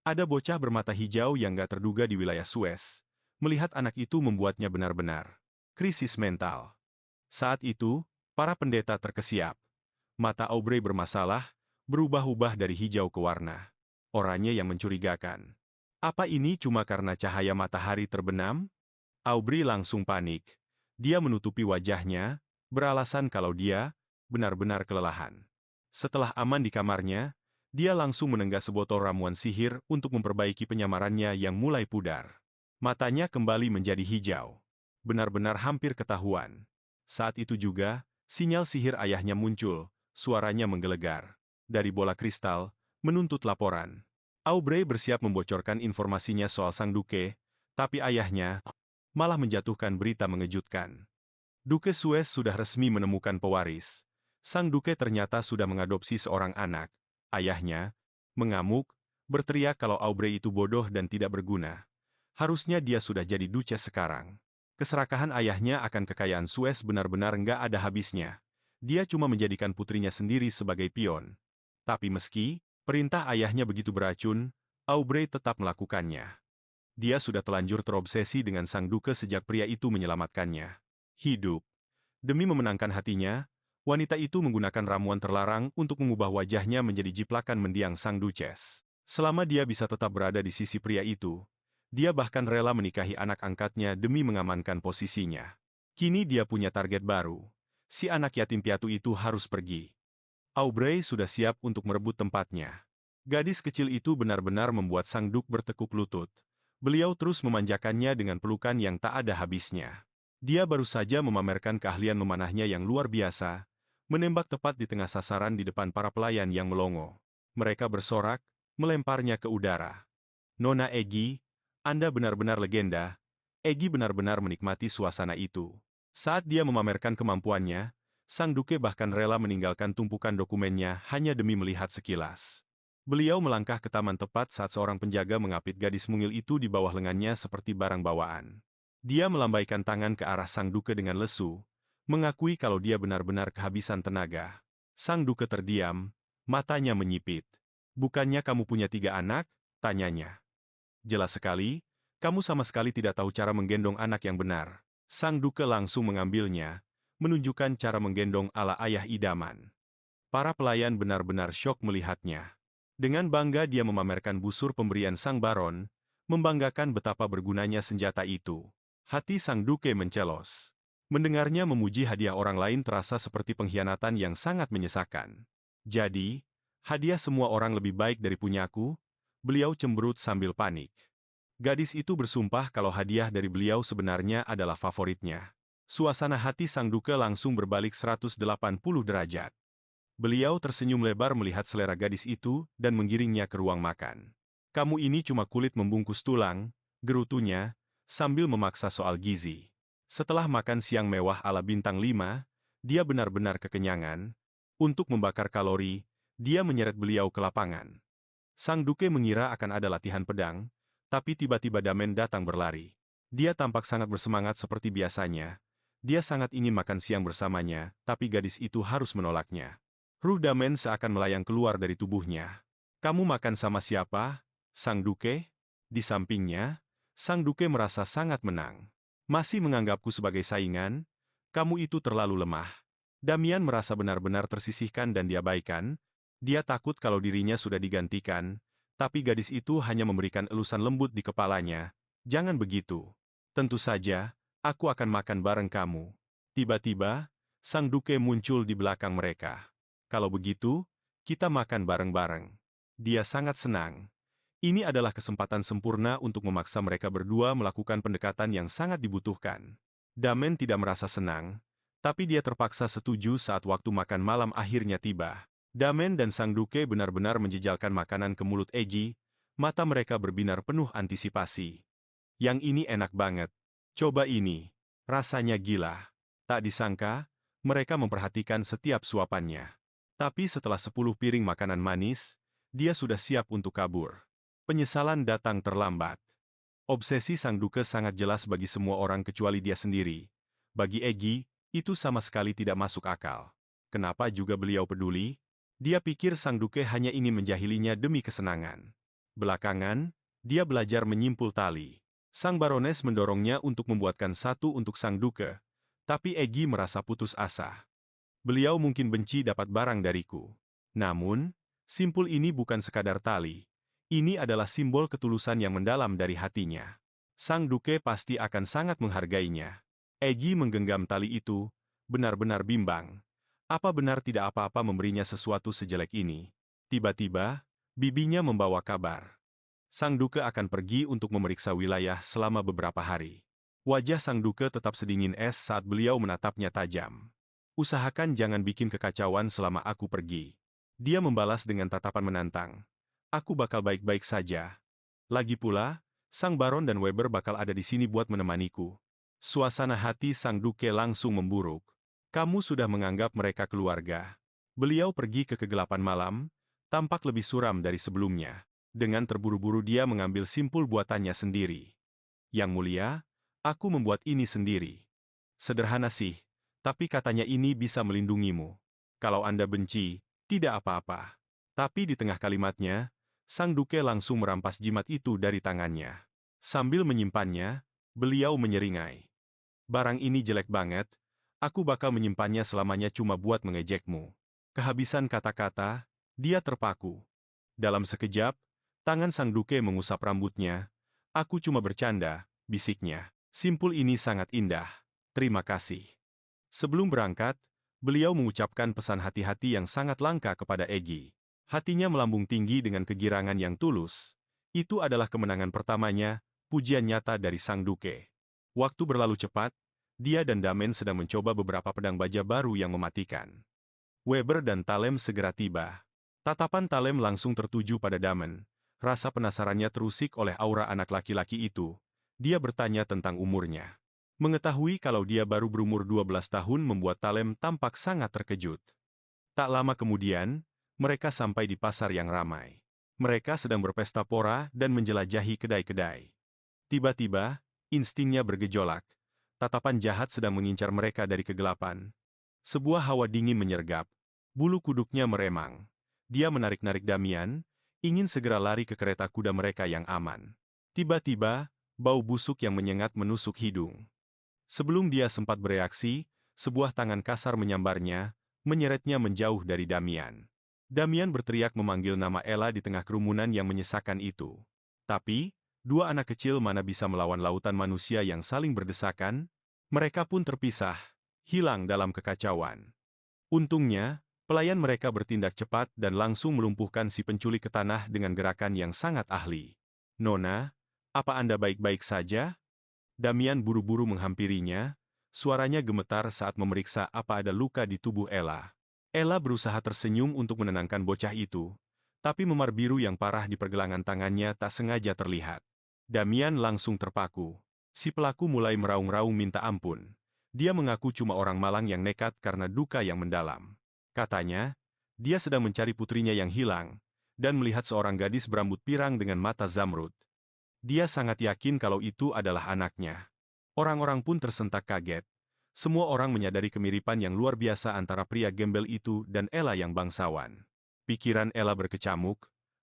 Ada bocah bermata hijau yang gak terduga di wilayah Suez. Melihat anak itu membuatnya benar-benar krisis mental. Saat itu, para pendeta terkesiap. Mata Aubrey bermasalah, berubah-ubah dari hijau ke warna oranye yang mencurigakan. Apa ini cuma karena cahaya matahari terbenam? Aubrey langsung panik. Dia menutupi wajahnya, beralasan kalau dia benar-benar kelelahan. Setelah aman di kamarnya, dia langsung menenggak sebotol ramuan sihir untuk memperbaiki penyamarannya yang mulai pudar. Matanya kembali menjadi hijau. Benar-benar hampir ketahuan. Saat itu juga, sinyal sihir ayahnya muncul, suaranya menggelegar. Dari bola kristal, menuntut laporan. Aubrey bersiap membocorkan informasinya soal sang duke, tapi ayahnya malah menjatuhkan berita mengejutkan. Duke Suez sudah resmi menemukan pewaris. Sang duke ternyata sudah mengadopsi seorang anak. Ayahnya mengamuk, Berteriak kalau Aubrey itu bodoh dan tidak berguna. Harusnya dia sudah jadi duces sekarang. Keserakahan ayahnya akan kekayaan Suez benar-benar nggak ada habisnya. Dia cuma menjadikan putrinya sendiri sebagai pion. Tapi meski perintah ayahnya begitu beracun, Aubrey tetap melakukannya. Dia sudah telanjur terobsesi dengan sang duke sejak pria itu menyelamatkannya. Hidup. Demi memenangkan hatinya, wanita itu menggunakan ramuan terlarang untuk mengubah wajahnya menjadi jiplakan mendiang sang duces. Selama dia bisa tetap berada di sisi pria itu, dia bahkan rela menikahi anak angkatnya demi mengamankan posisinya. Kini dia punya target baru. Si anak yatim piatu itu harus pergi. Aubrey sudah siap untuk merebut tempatnya. Gadis kecil itu benar-benar membuat sang duk bertekuk lutut. Beliau terus memanjakannya dengan pelukan yang tak ada habisnya. Dia baru saja memamerkan keahlian memanahnya yang luar biasa, menembak tepat di tengah sasaran di depan para pelayan yang melongo. Mereka bersorak, melemparnya ke udara. Nona Egi, Anda benar-benar legenda. Egi benar-benar menikmati suasana itu. Saat dia memamerkan kemampuannya, sang duke bahkan rela meninggalkan tumpukan dokumennya hanya demi melihat sekilas. Beliau melangkah ke taman tepat saat seorang penjaga mengapit gadis mungil itu di bawah lengannya seperti barang bawaan. Dia melambaikan tangan ke arah sang duke dengan lesu, mengakui kalau dia benar-benar kehabisan tenaga. Sang duke terdiam, matanya menyipit. Bukannya kamu punya 3 anak? Tanyanya. Jelas sekali, kamu sama sekali tidak tahu cara menggendong anak yang benar. Sang duke langsung mengambilnya, menunjukkan cara menggendong ala ayah idaman. Para pelayan benar-benar syok melihatnya. Dengan bangga dia memamerkan busur pemberian sang baron, membanggakan betapa bergunanya senjata itu. Hati sang duke mencelos. Mendengarnya memuji hadiah orang lain terasa seperti pengkhianatan yang sangat menyesakan. Jadi, hadiah semua orang lebih baik dari punyaku? Beliau cemberut sambil panik. Gadis itu bersumpah kalau hadiah dari beliau sebenarnya adalah favoritnya. Suasana hati sang duke langsung berbalik 180 derajat. Beliau tersenyum lebar melihat selera gadis itu dan menggiringnya ke ruang makan. Kamu ini cuma kulit membungkus tulang, gerutunya, sambil memaksa soal gizi. Setelah makan siang mewah ala bintang 5, dia benar-benar kekenyangan. Untuk membakar kalori, dia menyeret beliau ke lapangan. Sang duke mengira akan ada latihan pedang, tapi tiba-tiba Damen datang berlari. Dia tampak sangat bersemangat seperti biasanya. Dia sangat ingin makan siang bersamanya, tapi gadis itu harus menolaknya. Ruh Damen seakan melayang keluar dari tubuhnya. Kamu makan sama siapa? Sang duke? Di sampingnya, sang duke merasa sangat menang. Masih menganggapku sebagai saingan? Kamu itu terlalu lemah. Damian merasa benar-benar tersisihkan dan diabaikan. Dia takut kalau dirinya sudah digantikan, tapi gadis itu hanya memberikan elusan lembut di kepalanya. Jangan begitu. Tentu saja, aku akan makan bareng kamu. Tiba-tiba, sang duke muncul di belakang mereka. Kalau begitu, kita makan bareng-bareng. Dia sangat senang. Ini adalah kesempatan sempurna untuk memaksa mereka berdua melakukan pendekatan yang sangat dibutuhkan. Damen tidak merasa senang, tapi dia terpaksa setuju saat waktu makan malam akhirnya tiba. Damen dan sang duke benar-benar menjejalkan makanan ke mulut Egi, mata mereka berbinar penuh antisipasi. Yang ini enak banget. Coba ini. Rasanya gila. Tak disangka, mereka memperhatikan setiap suapannya. Tapi setelah 10 piring makanan manis, dia sudah siap untuk kabur. Penyesalan datang terlambat. Obsesi sang duke sangat jelas bagi semua orang kecuali dia sendiri. Bagi Egi, itu sama sekali tidak masuk akal. Kenapa juga beliau peduli? Dia pikir sang duke hanya ingin menjahilinya demi kesenangan. Belakangan, dia belajar menyimpul tali. Sang barones mendorongnya untuk membuatkan satu untuk sang duke, tapi Egi merasa putus asa. Beliau mungkin benci dapat barang dariku. Namun, simpul ini bukan sekadar tali. Ini adalah simbol ketulusan yang mendalam dari hatinya. Sang duke pasti akan sangat menghargainya. Egi menggenggam tali itu, benar-benar bimbang. Apa benar tidak apa-apa memberinya sesuatu sejelek ini? Tiba-tiba, bibinya membawa kabar. Sang duke akan pergi untuk memeriksa wilayah selama beberapa hari. Wajah sang duke tetap sedingin es saat beliau menatapnya tajam. Usahakan jangan bikin kekacauan selama aku pergi. Dia membalas dengan tatapan menantang. Aku bakal baik-baik saja. Lagi pula, sang baron dan Weber bakal ada di sini buat menemaniku. Suasana hati sang duke langsung memburuk. Kamu sudah menganggap mereka keluarga. Beliau pergi ke kegelapan malam, tampak lebih suram dari sebelumnya. Dengan terburu-buru dia mengambil simpul buatannya sendiri. Yang mulia, aku membuat ini sendiri. Sederhana sih, tapi katanya ini bisa melindungimu. Kalau Anda benci, tidak apa-apa. Tapi di tengah kalimatnya, sang duke langsung merampas jimat itu dari tangannya. Sambil menyimpannya, beliau menyeringai. Barang ini jelek banget, aku bakal menyimpannya selamanya cuma buat mengejekmu. Kehabisan kata-kata, dia terpaku. Dalam sekejap, tangan sang duke mengusap rambutnya. Aku cuma bercanda, bisiknya. Simpul ini sangat indah. Terima kasih. Sebelum berangkat, beliau mengucapkan pesan hati-hati yang sangat langka kepada Egi. Hatinya melambung tinggi dengan kegirangan yang tulus. Itu adalah kemenangan pertamanya, pujian nyata dari sang duke. Waktu berlalu cepat, dia dan Damen sedang mencoba beberapa pedang baja baru yang mematikan. Weber dan Talem segera tiba. Tatapan Talem langsung tertuju pada Damen. Rasa penasarannya terusik oleh aura anak laki-laki itu. Dia bertanya tentang umurnya. Mengetahui kalau dia baru berumur 12 tahun membuat Talem tampak sangat terkejut. Tak lama kemudian, mereka sampai di pasar yang ramai. Mereka sedang berpesta pora dan menjelajahi kedai-kedai. Tiba-tiba, instingnya bergejolak. Tatapan jahat sedang mengincar mereka dari kegelapan. Sebuah hawa dingin menyergap. Bulu kuduknya meremang. Dia menarik-narik Damian, ingin segera lari ke kereta kuda mereka yang aman. Tiba-tiba, bau busuk yang menyengat menusuk hidung. Sebelum dia sempat bereaksi, sebuah tangan kasar menyambarnya, menyeretnya menjauh dari Damian. Damian berteriak memanggil nama Ella di tengah kerumunan yang menyesakan itu. Tapi, dua anak kecil mana bisa melawan lautan manusia yang saling berdesakan? Mereka pun terpisah, hilang dalam kekacauan. Untungnya, pelayan mereka bertindak cepat dan langsung melumpuhkan si penculik ke tanah dengan gerakan yang sangat ahli. Nona, apa Anda baik-baik saja? Damian buru-buru menghampirinya, suaranya gemetar saat memeriksa apa ada luka di tubuh Ella. Ella berusaha tersenyum untuk menenangkan bocah itu, tapi memar biru yang parah di pergelangan tangannya tak sengaja terlihat. Damian langsung terpaku. Si pelaku mulai meraung-raung minta ampun. Dia mengaku cuma orang malang yang nekat karena duka yang mendalam. Katanya, dia sedang mencari putrinya yang hilang, dan melihat seorang gadis berambut pirang dengan mata zamrud. Dia sangat yakin kalau itu adalah anaknya. Orang-orang pun tersentak kaget. Semua orang menyadari kemiripan yang luar biasa antara pria gembel itu dan Ella yang bangsawan. Pikiran Ella berkecamuk,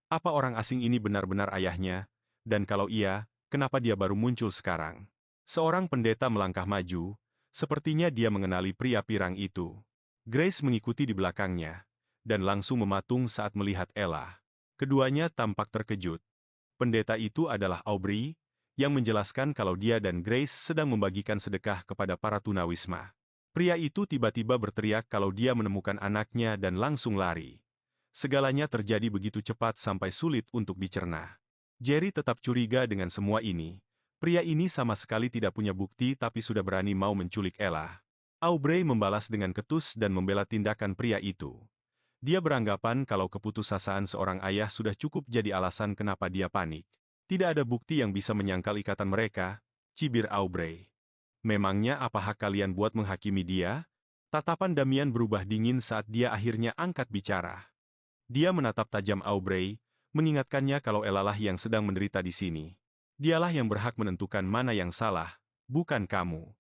apa orang asing ini benar-benar ayahnya? Dan kalau iya, kenapa dia baru muncul sekarang? Seorang pendeta melangkah maju, sepertinya dia mengenali pria pirang itu. Grace mengikuti di belakangnya, dan langsung mematung saat melihat Ella. Keduanya tampak terkejut. Pendeta itu adalah Aubrey, yang menjelaskan kalau dia dan Grace sedang membagikan sedekah kepada para tunawisma. Pria itu tiba-tiba berteriak kalau dia menemukan anaknya dan langsung lari. Segalanya terjadi begitu cepat sampai sulit untuk dicerna. Jerry tetap curiga dengan semua ini. Pria ini sama sekali tidak punya bukti tapi sudah berani mau menculik Ella. Aubrey membalas dengan ketus dan membela tindakan pria itu. Dia beranggapan kalau keputusasaan seorang ayah sudah cukup jadi alasan kenapa dia panik. Tidak ada bukti yang bisa menyangkal ikatan mereka, cibir Aubrey. Memangnya apa hak kalian buat menghakimi dia? Tatapan Damian berubah dingin saat dia akhirnya angkat bicara. Dia menatap tajam Aubrey, mengingatkannya kalau Ella lah yang sedang menderita di sini. Dialah yang berhak menentukan mana yang salah, bukan kamu.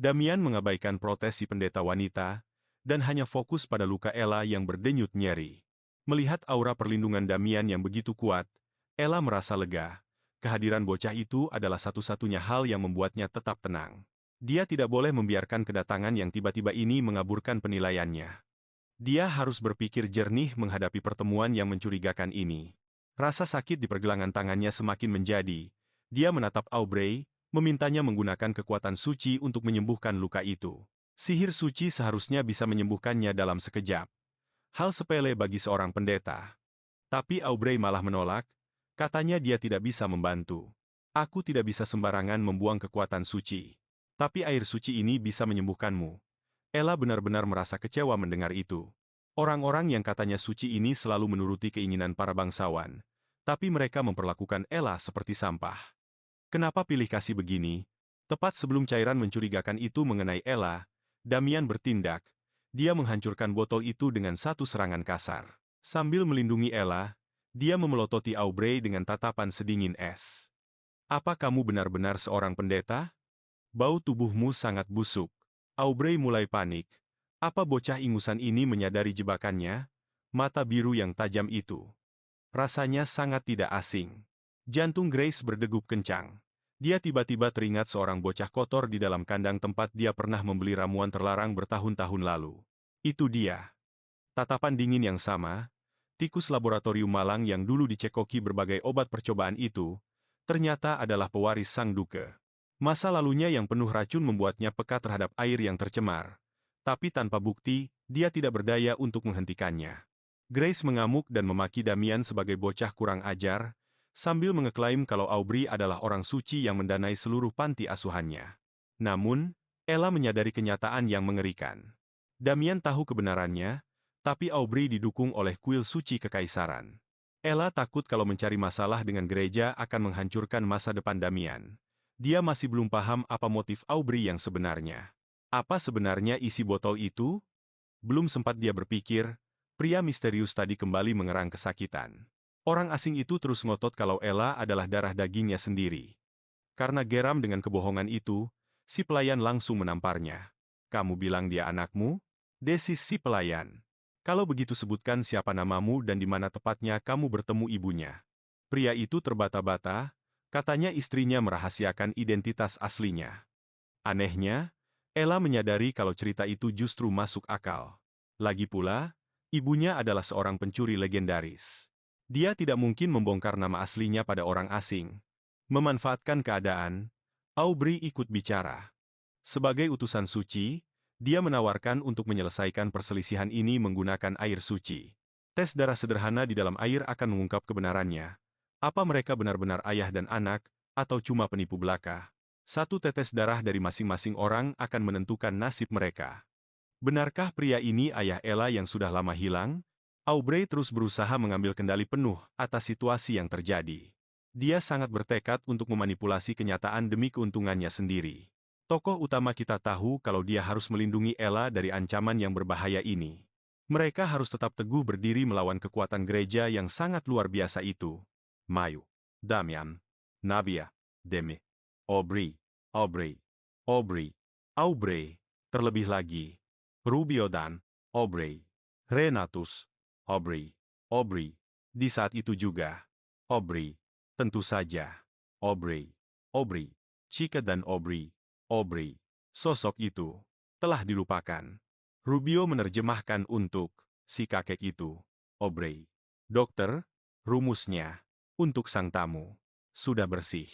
Damian mengabaikan protes si pendeta wanita, dan hanya fokus pada luka Ella yang berdenyut nyeri. Melihat aura perlindungan Damian yang begitu kuat, Ella merasa lega. Kehadiran bocah itu adalah satu-satunya hal yang membuatnya tetap tenang. Dia tidak boleh membiarkan kedatangan yang tiba-tiba ini mengaburkan penilaiannya. Dia harus berpikir jernih menghadapi pertemuan yang mencurigakan ini. Rasa sakit di pergelangan tangannya semakin menjadi. Dia menatap Aubrey, memintanya menggunakan kekuatan suci untuk menyembuhkan luka itu. Sihir suci seharusnya bisa menyembuhkannya dalam sekejap. Hal sepele bagi seorang pendeta. Tapi Aubrey malah menolak, katanya dia tidak bisa membantu. Aku tidak bisa sembarangan membuang kekuatan suci. Tapi air suci ini bisa menyembuhkanmu. Ella benar-benar merasa kecewa mendengar itu. Orang-orang yang katanya suci ini selalu menuruti keinginan para bangsawan. Tapi mereka memperlakukan Ella seperti sampah. Kenapa pilih kasih begini? Tepat sebelum cairan mencurigakan itu mengenai Ella, Damian bertindak. Dia menghancurkan botol itu dengan satu serangan kasar. Sambil melindungi Ella, Dia memelototi Aubrey dengan tatapan sedingin es. Apa kamu benar-benar seorang pendeta? Bau tubuhmu sangat busuk. Aubrey mulai panik. Apa bocah ingusan ini menyadari jebakannya? Mata biru yang tajam itu. Rasanya sangat tidak asing. Jantung Grace berdegup kencang. Dia tiba-tiba teringat seorang bocah kotor di dalam kandang tempat dia pernah membeli ramuan terlarang bertahun-tahun lalu. Itu dia. Tatapan dingin yang sama, tikus laboratorium malang yang dulu dicekoki berbagai obat percobaan itu, ternyata adalah pewaris sang duke. Masa lalunya yang penuh racun membuatnya peka terhadap air yang tercemar. Tapi tanpa bukti, dia tidak berdaya untuk menghentikannya. Grace mengamuk dan memaki Damian sebagai bocah kurang ajar, sambil mengeklaim kalau Aubrey adalah orang suci yang mendanai seluruh panti asuhannya. Namun, Ella menyadari kenyataan yang mengerikan. Damian tahu kebenarannya, tapi Aubrey didukung oleh kuil suci kekaisaran. Ella takut kalau mencari masalah dengan gereja akan menghancurkan masa depan Damian. Dia masih belum paham apa motif Aubrey yang sebenarnya. Apa sebenarnya isi botol itu? Belum sempat dia berpikir, pria misterius tadi kembali mengerang kesakitan. Orang asing itu terus ngotot kalau Ella adalah darah dagingnya sendiri. Karena geram dengan kebohongan itu, si pelayan langsung menamparnya. Kamu bilang dia anakmu? Desis si pelayan. Kalau begitu sebutkan siapa namamu dan di mana tepatnya kamu bertemu ibunya. Pria itu terbata-bata, katanya istrinya merahasiakan identitas aslinya. Anehnya, Ella menyadari kalau cerita itu justru masuk akal. Lagi pula, ibunya adalah seorang pencuri legendaris. Dia tidak mungkin membongkar nama aslinya pada orang asing. Memanfaatkan keadaan, Aubrey ikut bicara. Sebagai utusan suci, dia menawarkan untuk menyelesaikan perselisihan ini menggunakan air suci. Tes darah sederhana di dalam air akan mengungkap kebenarannya. Apa mereka benar-benar ayah dan anak, atau cuma penipu belaka? Satu tetes darah dari masing-masing orang akan menentukan nasib mereka. Benarkah pria ini ayah Ella yang sudah lama hilang? Aubrey terus berusaha mengambil kendali penuh atas situasi yang terjadi. Dia sangat bertekad untuk memanipulasi kenyataan demi keuntungannya sendiri. Tokoh utama kita tahu kalau dia harus melindungi Ella dari ancaman yang berbahaya ini. Mereka harus tetap teguh berdiri melawan kekuatan gereja yang sangat luar biasa itu. Mayu, Damian, Navia, Demi, Aubrey, Aubrey, Aubrey, Aubrey, terlebih lagi, Rubio dan Aubrey, Renatus, Aubrey, Aubrey. Di saat itu juga, Aubrey, tentu saja, Aubrey, Aubrey, Chica dan Aubrey, Aubrey. Sosok itu telah dilupakan. Rubio menerjemahkan untuk si kakek itu, Aubrey. Dokter, rumusnya, untuk sang tamu, sudah bersih.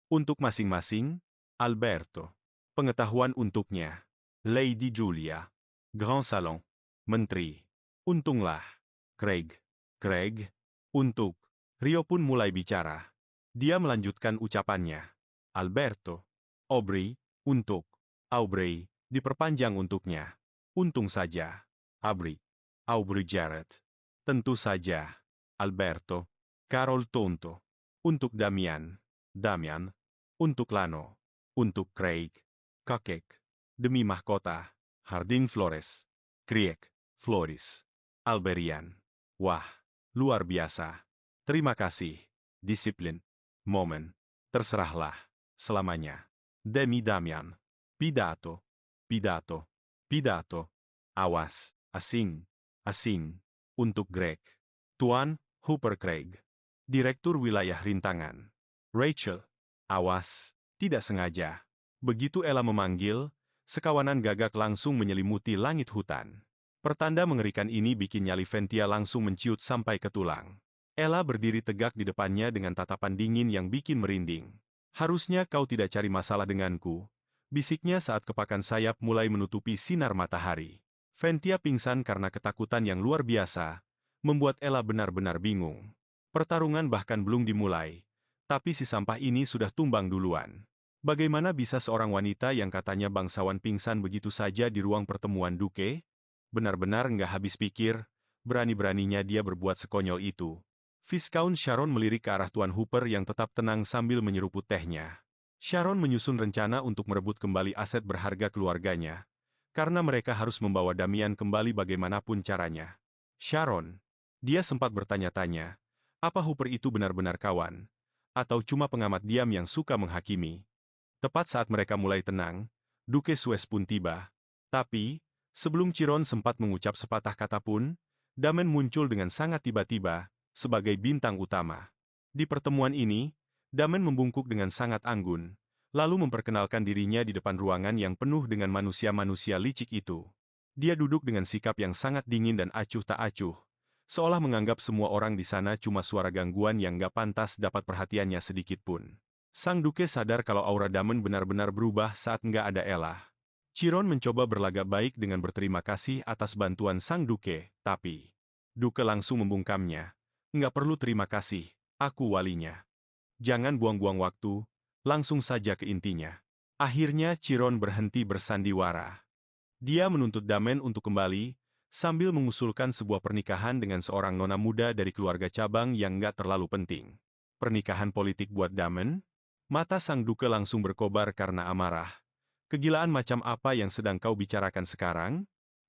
Untuk masing-masing, Alberto. Pengetahuan untuknya, Lady Julia. Grand Salon. Menteri. Untunglah. Craig. Craig. Untuk. Rio pun mulai bicara. Dia melanjutkan ucapannya. Alberto. Aubrey. Untuk. Aubrey. Diperpanjang untuknya. Untung saja. Aubrey. Aubrey Jarrett. Tentu saja. Alberto. Carol Tonto. Untuk Damian. Damian. Untuk Lano. Untuk Craig. Kakek. Demi mahkota. Harding Flores. Kriek. Floris. Alberian. Wah, luar biasa. Terima kasih. Disiplin. Momen. Terserahlah. Selamanya. Demi Damian. Pidato. Pidato. Pidato. Awas. Asing. Asing. Untuk Greg. Tuan Hooper Craig. Direktur Wilayah Rintangan. Rachel. Awas. Tidak sengaja. Begitu Ella memanggil, sekawanan gagak langsung menyelimuti langit hutan. Pertanda mengerikan ini bikin nyali Ventia langsung menciut sampai ke tulang. Ella berdiri tegak di depannya dengan tatapan dingin yang bikin merinding. Harusnya kau tidak cari masalah denganku, bisiknya saat kepakan sayap mulai menutupi sinar matahari. Ventia pingsan karena ketakutan yang luar biasa, membuat Ella benar-benar bingung. Pertarungan bahkan belum dimulai, tapi si sampah ini sudah tumbang duluan. Bagaimana bisa seorang wanita yang katanya bangsawan pingsan begitu saja di ruang pertemuan Duke? Benar-benar nggak habis pikir, berani-beraninya dia berbuat sekonyol itu. Viscount Sharon melirik ke arah Tuan Hooper yang tetap tenang sambil menyeruput tehnya. Sharon menyusun rencana untuk merebut kembali aset berharga keluarganya, karena mereka harus membawa Damian kembali bagaimanapun caranya. Sharon, dia sempat bertanya-tanya, Apa Hooper itu benar-benar kawan? Atau cuma pengamat diam yang suka menghakimi? Tepat saat mereka mulai tenang, Duke Suez pun tiba. Tapi, sebelum Chiron sempat mengucap sepatah kata pun, Damen muncul dengan sangat tiba-tiba, sebagai bintang utama. Di pertemuan ini, Damen membungkuk dengan sangat anggun, lalu memperkenalkan dirinya di depan ruangan yang penuh dengan manusia-manusia licik itu. Dia duduk dengan sikap yang sangat dingin dan acuh tak acuh, seolah menganggap semua orang di sana cuma suara gangguan yang gak pantas dapat perhatiannya sedikit pun. Sang Duke sadar kalau aura Damen benar-benar berubah saat nggak ada Ella. Chiron mencoba berlagak baik dengan berterima kasih atas bantuan Sang Duke, tapi Duke langsung membungkamnya. Nggak perlu terima kasih, aku walinya. Jangan buang-buang waktu, langsung saja ke intinya. Akhirnya Chiron berhenti bersandiwara. Dia menuntut Damen untuk kembali, sambil mengusulkan sebuah pernikahan dengan seorang nona muda dari keluarga cabang yang nggak terlalu penting. Pernikahan politik buat Damen? Mata Sang Duke langsung berkobar karena amarah. Kegilaan macam apa yang sedang kau bicarakan sekarang?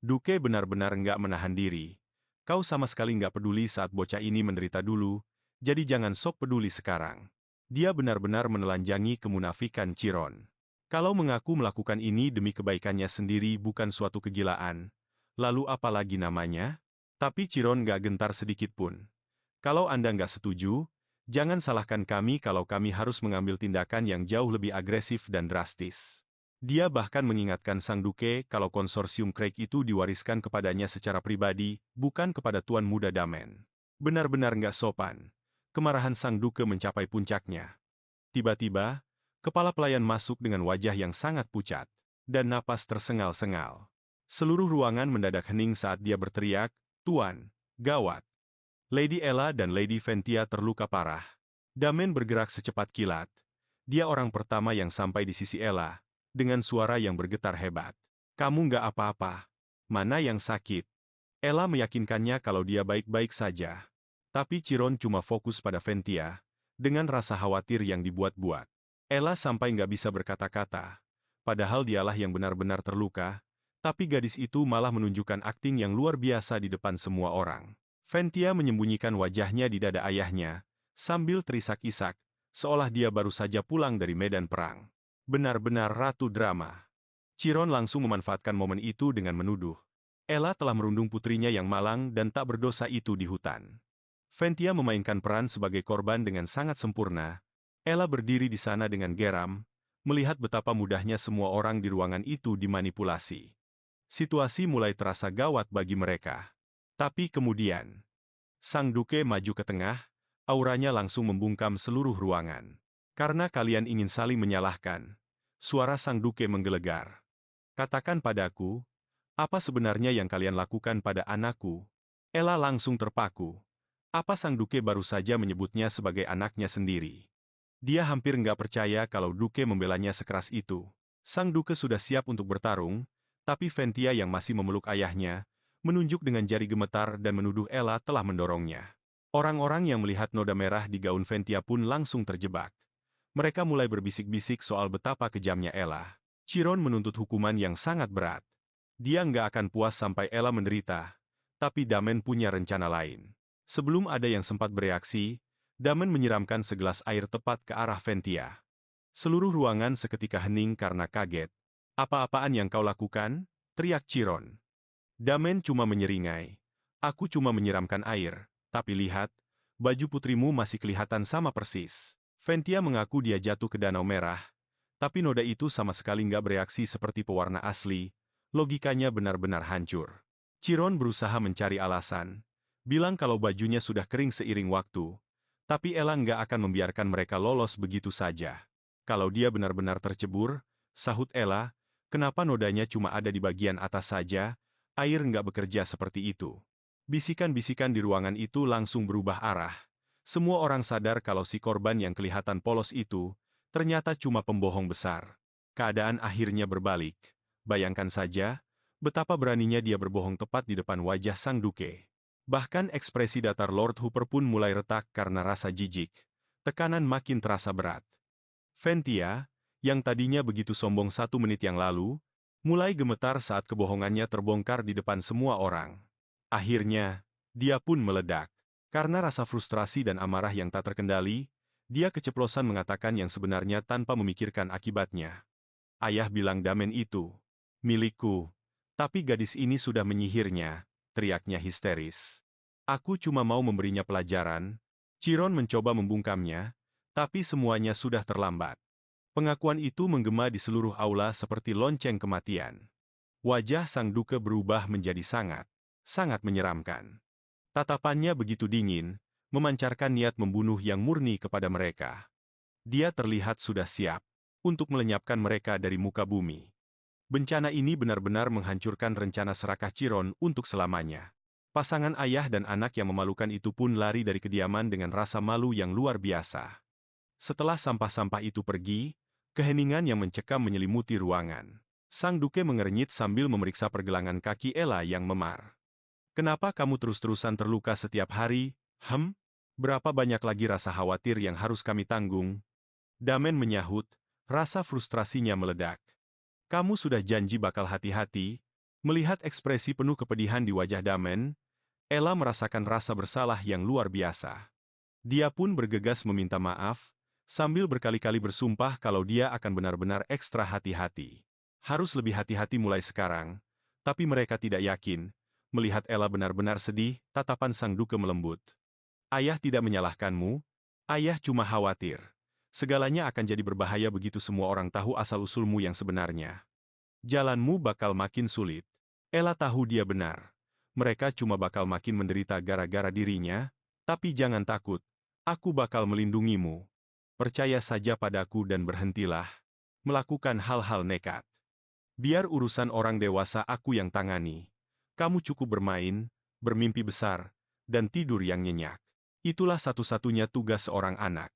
Duke benar-benar nggak menahan diri. Kau sama sekali nggak peduli saat bocah ini menderita dulu, jadi jangan sok peduli sekarang. Dia benar-benar menelanjangi kemunafikan Chiron. Kalau mengaku melakukan ini demi kebaikannya sendiri bukan suatu kegilaan, lalu apa lagi namanya? Tapi Chiron nggak gentar sedikit pun. Kalau Anda nggak setuju, jangan salahkan kami kalau kami harus mengambil tindakan yang jauh lebih agresif dan drastis. Dia bahkan mengingatkan Sang Duke kalau konsorsium Craig itu diwariskan kepadanya secara pribadi, bukan kepada Tuan Muda Damen. Benar-benar nggak sopan. Kemarahan Sang Duke mencapai puncaknya. Tiba-tiba, kepala pelayan masuk dengan wajah yang sangat pucat, dan napas tersengal-sengal. Seluruh ruangan mendadak hening saat dia berteriak, "Tuan, gawat! Lady Ella dan Lady Ventia terluka parah." Damen bergerak secepat kilat. Dia orang pertama yang sampai di sisi Ella, dengan suara yang bergetar hebat. "Kamu nggak apa-apa. Mana yang sakit?" Ella meyakinkannya kalau dia baik-baik saja. Tapi Chiron cuma fokus pada Ventia, dengan rasa khawatir yang dibuat-buat. Ella sampai nggak bisa berkata-kata. Padahal dialah yang benar-benar terluka, tapi gadis itu malah menunjukkan akting yang luar biasa di depan semua orang. Ventia menyembunyikan wajahnya di dada ayahnya, sambil terisak-isak, seolah dia baru saja pulang dari medan perang. Benar-benar ratu drama. Chiron langsung memanfaatkan momen itu dengan menuduh. Ella telah merundung putrinya yang malang dan tak berdosa itu di hutan. Ventia memainkan peran sebagai korban dengan sangat sempurna. Ella berdiri di sana dengan geram, melihat betapa mudahnya semua orang di ruangan itu dimanipulasi. Situasi mulai terasa gawat bagi mereka. Tapi kemudian, Sang Duke maju ke tengah, auranya langsung membungkam seluruh ruangan. Karena kalian ingin saling menyalahkan, suara Sang Duke menggelegar. Katakan padaku, apa sebenarnya yang kalian lakukan pada anakku? Ella langsung terpaku. Apa Sang Duke baru saja menyebutnya sebagai anaknya sendiri? Dia hampir nggak percaya kalau Duke membelanya sekeras itu. Sang Duke sudah siap untuk bertarung, tapi Ventia yang masih memeluk ayahnya, menunjuk dengan jari gemetar dan menuduh Ella telah mendorongnya. Orang-orang yang melihat noda merah di gaun Ventia pun langsung terjebak. Mereka mulai berbisik-bisik soal betapa kejamnya Ella. Chiron menuntut hukuman yang sangat berat. Dia nggak akan puas sampai Ella menderita, tapi Damen punya rencana lain. Sebelum ada yang sempat bereaksi, Damen menyiramkan segelas air tepat ke arah Ventia. Seluruh ruangan seketika hening karena kaget. "Apa-apaan yang kau lakukan?" teriak Chiron. Damen cuma menyeringai. "Aku cuma menyiramkan air, tapi lihat, baju putrimu masih kelihatan sama persis." Ventia mengaku dia jatuh ke danau merah, tapi noda itu sama sekali nggak bereaksi seperti pewarna asli, logikanya benar-benar hancur. Chiron berusaha mencari alasan, bilang kalau bajunya sudah kering seiring waktu, tapi Ella nggak akan membiarkan mereka lolos begitu saja. Kalau dia benar-benar tercebur, sahut Ella, kenapa nodanya cuma ada di bagian atas saja, air nggak bekerja seperti itu. Bisikan-bisikan di ruangan itu langsung berubah arah. Semua orang sadar kalau si korban yang kelihatan polos itu, ternyata cuma pembohong besar. Keadaan akhirnya berbalik. Bayangkan saja, betapa beraninya dia berbohong tepat di depan wajah Sang Duke. Bahkan ekspresi datar Lord Hooper pun mulai retak karena rasa jijik. Tekanan makin terasa berat. Ventia, yang tadinya begitu sombong 1 menit yang lalu, mulai gemetar saat kebohongannya terbongkar di depan semua orang. Akhirnya, dia pun meledak. Karena rasa frustrasi dan amarah yang tak terkendali, dia keceplosan mengatakan yang sebenarnya tanpa memikirkan akibatnya. Ayah bilang damen itu milikku. Tapi gadis ini sudah menyihirnya, teriaknya histeris. Aku cuma mau memberinya pelajaran. Chiron mencoba membungkamnya, tapi semuanya sudah terlambat. Pengakuan itu menggema di seluruh aula seperti lonceng kematian. Wajah sang duke berubah menjadi sangat menyeramkan. Tatapannya begitu dingin, memancarkan niat membunuh yang murni kepada mereka. Dia terlihat sudah siap untuk melenyapkan mereka dari muka bumi. Bencana ini benar-benar menghancurkan rencana serakah Chiron untuk selamanya. Pasangan ayah dan anak yang memalukan itu pun lari dari kediaman dengan rasa malu yang luar biasa. Setelah sampah-sampah itu pergi, keheningan yang mencekam menyelimuti ruangan. Sang duke mengernyit sambil memeriksa pergelangan kaki Ella yang memar. Kenapa kamu terus-terusan terluka setiap hari? Berapa banyak lagi rasa khawatir yang harus kami tanggung? Damen menyahut, rasa frustrasinya meledak. Kamu sudah janji bakal hati-hati. Melihat ekspresi penuh kepedihan di wajah Damen, Ella merasakan rasa bersalah yang luar biasa. Dia pun bergegas meminta maaf, sambil berkali-kali bersumpah kalau dia akan benar-benar ekstra hati-hati. Harus lebih hati-hati mulai sekarang, tapi mereka tidak yakin. Melihat Ella benar-benar sedih, tatapan sang duke melembut. Ayah tidak menyalahkanmu, ayah cuma khawatir. Segalanya akan jadi berbahaya begitu semua orang tahu asal-usulmu yang sebenarnya. Jalanmu bakal makin sulit. Ella tahu dia benar. Mereka cuma bakal makin menderita gara-gara dirinya, tapi jangan takut. Aku bakal melindungimu. Percaya saja padaku dan berhentilah melakukan hal-hal nekat. Biar urusan orang dewasa aku yang tangani. Kamu cukup bermain, bermimpi besar, dan tidur yang nyenyak. Itulah satu-satunya tugas seorang anak.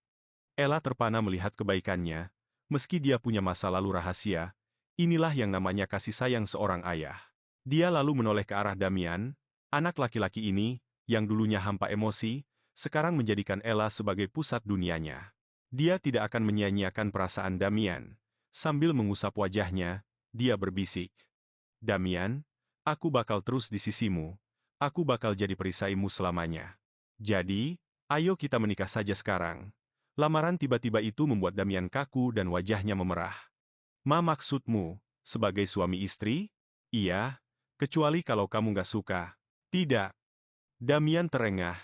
Ella terpana melihat kebaikannya, meski dia punya masa lalu rahasia. Inilah yang namanya kasih sayang seorang ayah. Dia lalu menoleh ke arah Damian, anak laki-laki ini, yang dulunya hampa emosi, sekarang menjadikan Ella sebagai pusat dunianya. Dia tidak akan menyia-nyiakan perasaan Damian. Sambil mengusap wajahnya, dia berbisik. Damian, aku bakal terus di sisimu. Aku bakal jadi perisaimu selamanya. Jadi, ayo kita menikah saja sekarang. Lamaran tiba-tiba itu membuat Damian kaku dan wajahnya memerah. Maksudmu, sebagai suami istri? Iya, kecuali kalau kamu gak suka. Tidak. Damian terengah,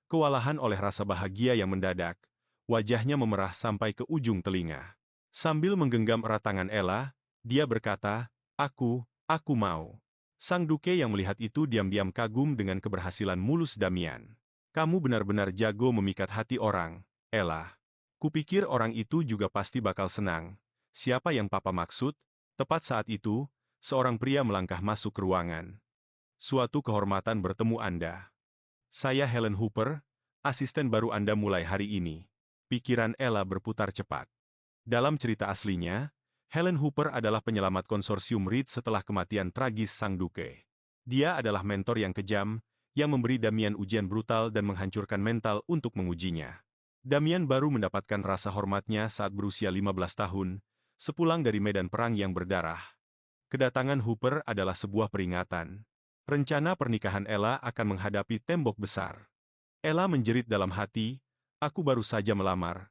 kewalahan oleh rasa bahagia yang mendadak. Wajahnya memerah sampai ke ujung telinga. Sambil menggenggam erat tangan Ella, dia berkata, aku mau. Sang duke yang melihat itu diam-diam kagum dengan keberhasilan mulus Damian. Kamu benar-benar jago memikat hati orang, Ella. Kupikir orang itu juga pasti bakal senang. Siapa yang papa maksud? Tepat saat itu, seorang pria melangkah masuk ke ruangan. Suatu kehormatan bertemu Anda. Saya Helen Hooper, asisten baru Anda mulai hari ini. Pikiran Ella berputar cepat. Dalam cerita aslinya, Helen Hooper adalah penyelamat konsorsium Reed setelah kematian tragis sang duke. Dia adalah mentor yang kejam, yang memberi Damian ujian brutal dan menghancurkan mental untuk mengujinya. Damian baru mendapatkan rasa hormatnya saat berusia 15 tahun, sepulang dari medan perang yang berdarah. Kedatangan Hooper adalah sebuah peringatan. Rencana pernikahan Ella akan menghadapi tembok besar. Ella menjerit dalam hati, aku baru saja melamar.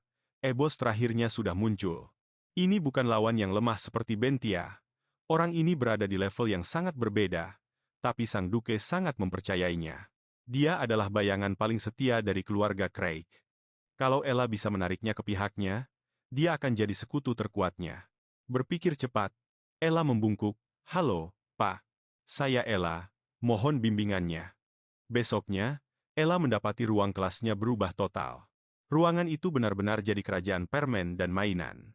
Bos terakhirnya sudah muncul. Ini bukan lawan yang lemah seperti Bentia. Orang ini berada di level yang sangat berbeda, tapi sang duke sangat mempercayainya. Dia adalah bayangan paling setia dari keluarga Craig. Kalau Ella bisa menariknya ke pihaknya, dia akan jadi sekutu terkuatnya. Berpikir cepat, Ella membungkuk, halo, Pak. Saya Ella, mohon bimbingannya. Besoknya, Ella mendapati ruang kelasnya berubah total. Ruangan itu benar-benar jadi kerajaan permen dan mainan.